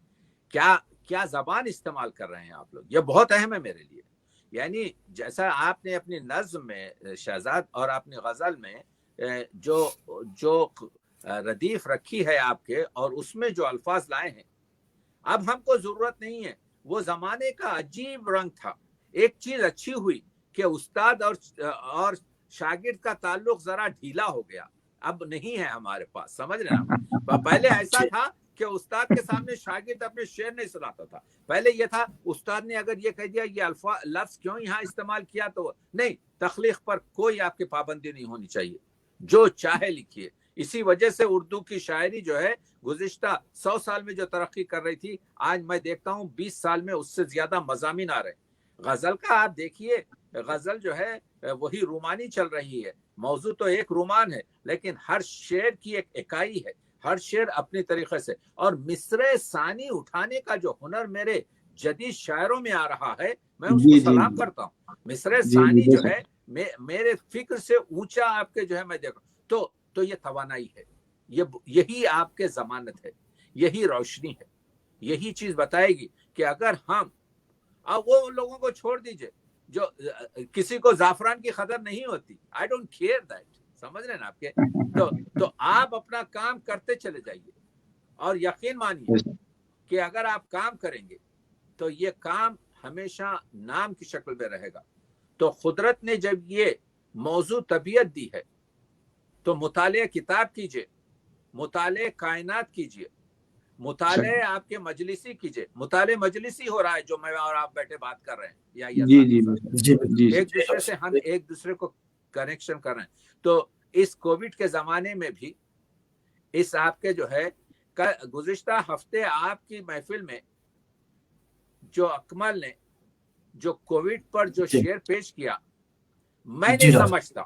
क्या क्या जबान इस्तेमाल कर रहे हैं आप लोग। ये बहुत अहम है मेरे लिए। यानी जैसा आपने अपनी नज्म में शहजाद और अपनी गजल में जो जो ردیف رکھی ہے آپ کے اور اس میں جو الفاظ لائے ہیں، اب ہم کو ضرورت نہیں ہے. وہ زمانے کا عجیب رنگ تھا. ایک چیز اچھی ہوئی کہ استاد اور شاگرد کا تعلق ذرا ڈھیلا ہو گیا، اب نہیں ہے ہمارے پاس، سمجھ رہے ہیں. پہلے ایسا تھا کہ استاد کے سامنے شاگرد اپنے شعر نہیں سناتا تھا. پہلے یہ تھا استاد نے اگر یہ کہہ دیا یہ لفظ کیوں یہاں استعمال کیا تو نہیں. تخلیق پر کوئی آپ کی پابندی نہیں ہونی چاہیے، جو چاہے لکھیے. اسی وجہ سے اردو کی شاعری جو ہے گزشتہ 100 سال میں جو ترقی کر رہی تھی، آج میں دیکھتا ہوں 20 سال میں اس سے زیادہ مضامین آ رہے ہیں. غزل کا آپ دیکھیے، غزل جو ہے وہی رومانی چل رہی ہے. موضوع تو ایک رومان ہے لیکن ہر شعر کی ایک اکائی ہے، ہر شعر اپنی طریقے سے. اور مصرع ثانی اٹھانے کا جو ہنر میرے جدید شاعروں میں آ رہا ہے، میں اس کو سلام کرتا ہوں. مصرع ثانی جو ہے میرے فکر سے اونچا آپ کے جو ہے میں دیکھ تو یہ توانائی ہے، یہی آپ کے ضمانت ہے، یہی روشنی ہے. یہی چیز بتائے گی کہ اگر ہم اب وہ لوگوں کو چھوڑ دیجئے جو کسی کو زعفران کی قدر نہیں ہوتی. I don't care that. سمجھ رہے ہیں نا آپ کے. تو آپ اپنا کام کرتے چلے جائیے اور یقین مانیے کہ اگر آپ کام کریں گے تو یہ کام ہمیشہ نام کی شکل میں رہے گا. تو قدرت نے جب یہ موضوع طبیعت دی ہے تو مطالعہ کتاب کیجئے، مطالعہ کائنات کیجئے، مطالعہ آپ کے مجلسی کیجئے. مطالعہ مجلسی ہو رہا ہے جو میں اور آپ بیٹھے بات کر رہے ہیں یا ایک دوسرے سے ہم ایک دوسرے کو کنیکشن کر رہے ہیں. تو اس کووڈ کے زمانے میں بھی اس آپ کے جو ہے گزشتہ ہفتے آپ کی محفل میں جو اکمل نے جو کووڈ پر جو شعر پیش کیا، میں نہیں سمجھتا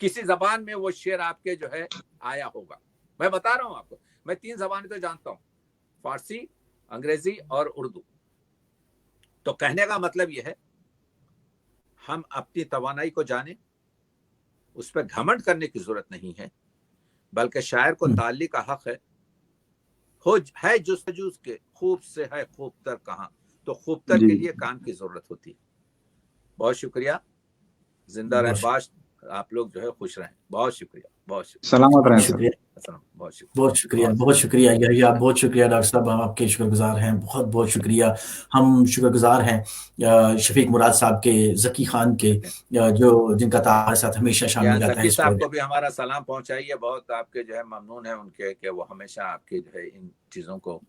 کسی زبان میں وہ شعر آپ کے جو ہے آیا ہوگا. میں بتا رہا ہوں آپ کو، میں 3 زبانیں تو جانتا ہوں، فارسی، انگریزی اور اردو. تو کہنے کا مطلب یہ ہے ہم اپنی توانائی کو جانیں، اس پہ گھمنڈ کرنے کی ضرورت نہیں ہے، بلکہ شاعر کو تعلیق کا حق ہے جستجو کے خوب سے ہے خوب تر کہاں. تو خوب تر کے لیے کام کی ضرورت ہوتی ہے. بہت شکریہ. زندہ رہ باش آپ لوگ جو ہے خوش رہیں. بہت شکریہ. بہت شکریہ. سلامت رہیں. شکریہ. بہت شکریہ. بہت شکریہ. بہت شکریہ یحییٰ. بہت شکریہ ڈاکٹر صاحب، ہم آپ کے شکر گزار ہیں. بہت بہت شکریہ. ہم شکر گزار ہیں شفیق مراد صاحب کے، ذکی خان کے، جو جن کا ہمارے ساتھ ہمیشہ شامل رہتا ہے. ذکی صاحب کو بھی ہمارا سلام پہنچائیے. بہت آپ کے جو ہے ممنون ہیں ان کے کہ وہ ہمیشہ آپ کے جو ہے ان چیزوں کو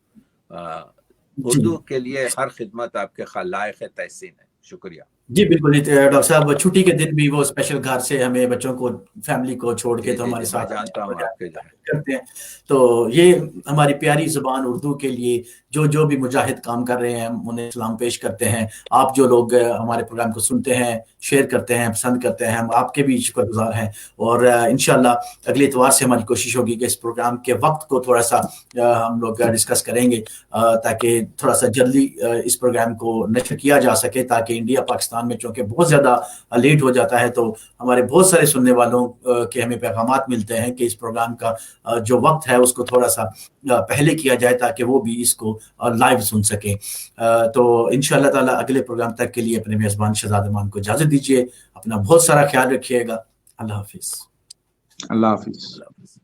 اردو کے لیے ہر خدمت آپ کے لائق تحسین ہے. شکریہ. جی بالکل ڈاکٹر صاحب، چھٹی کے دن بھی وہ اسپیشل گھر سے ہمیں بچوں کو، فیملی کو چھوڑ کے تو ہمارے ساتھ جانتا ہوں آپ کے کرتے ہیں. تو یہ ہماری پیاری زبان اردو کے لیے جو بھی مجاہد کام کر رہے ہیں انہیں سلام پیش کرتے ہیں. آپ جو لوگ ہمارے پروگرام کو سنتے ہیں، شیئر کرتے ہیں، پسند کرتے ہیں، ہم آپ کے بھی شکر گزار ہیں. اور انشاءاللہ اگلے اتوار سے ہماری کوشش ہوگی کہ اس پروگرام کے وقت کو تھوڑا سا ہم لوگ ڈسکس کریں گے تاکہ تھوڑا سا جلدی اس پروگرام کو نشر کیا جا سکے، تاکہ انڈیا پاکستان میں چونکہ بہت زیادہ لیٹ ہو جاتا ہے تو ہمارے بہت سارے سننے والوں کے ہمیں پیغامات ملتے ہیں کہ اس پروگرام کا جو وقت ہے اس کو تھوڑا سا پہلے کیا جائے تاکہ وہ بھی اس کو لائیو سن سکیں. تو انشاءاللہ تعالی اگلے پروگرام تک کے لیے اپنے میزبان شہزاد امان کو اجازت دیجیے. اپنا بہت سارا خیال رکھیے گا. اللہ حافظ. اللہ حافظ.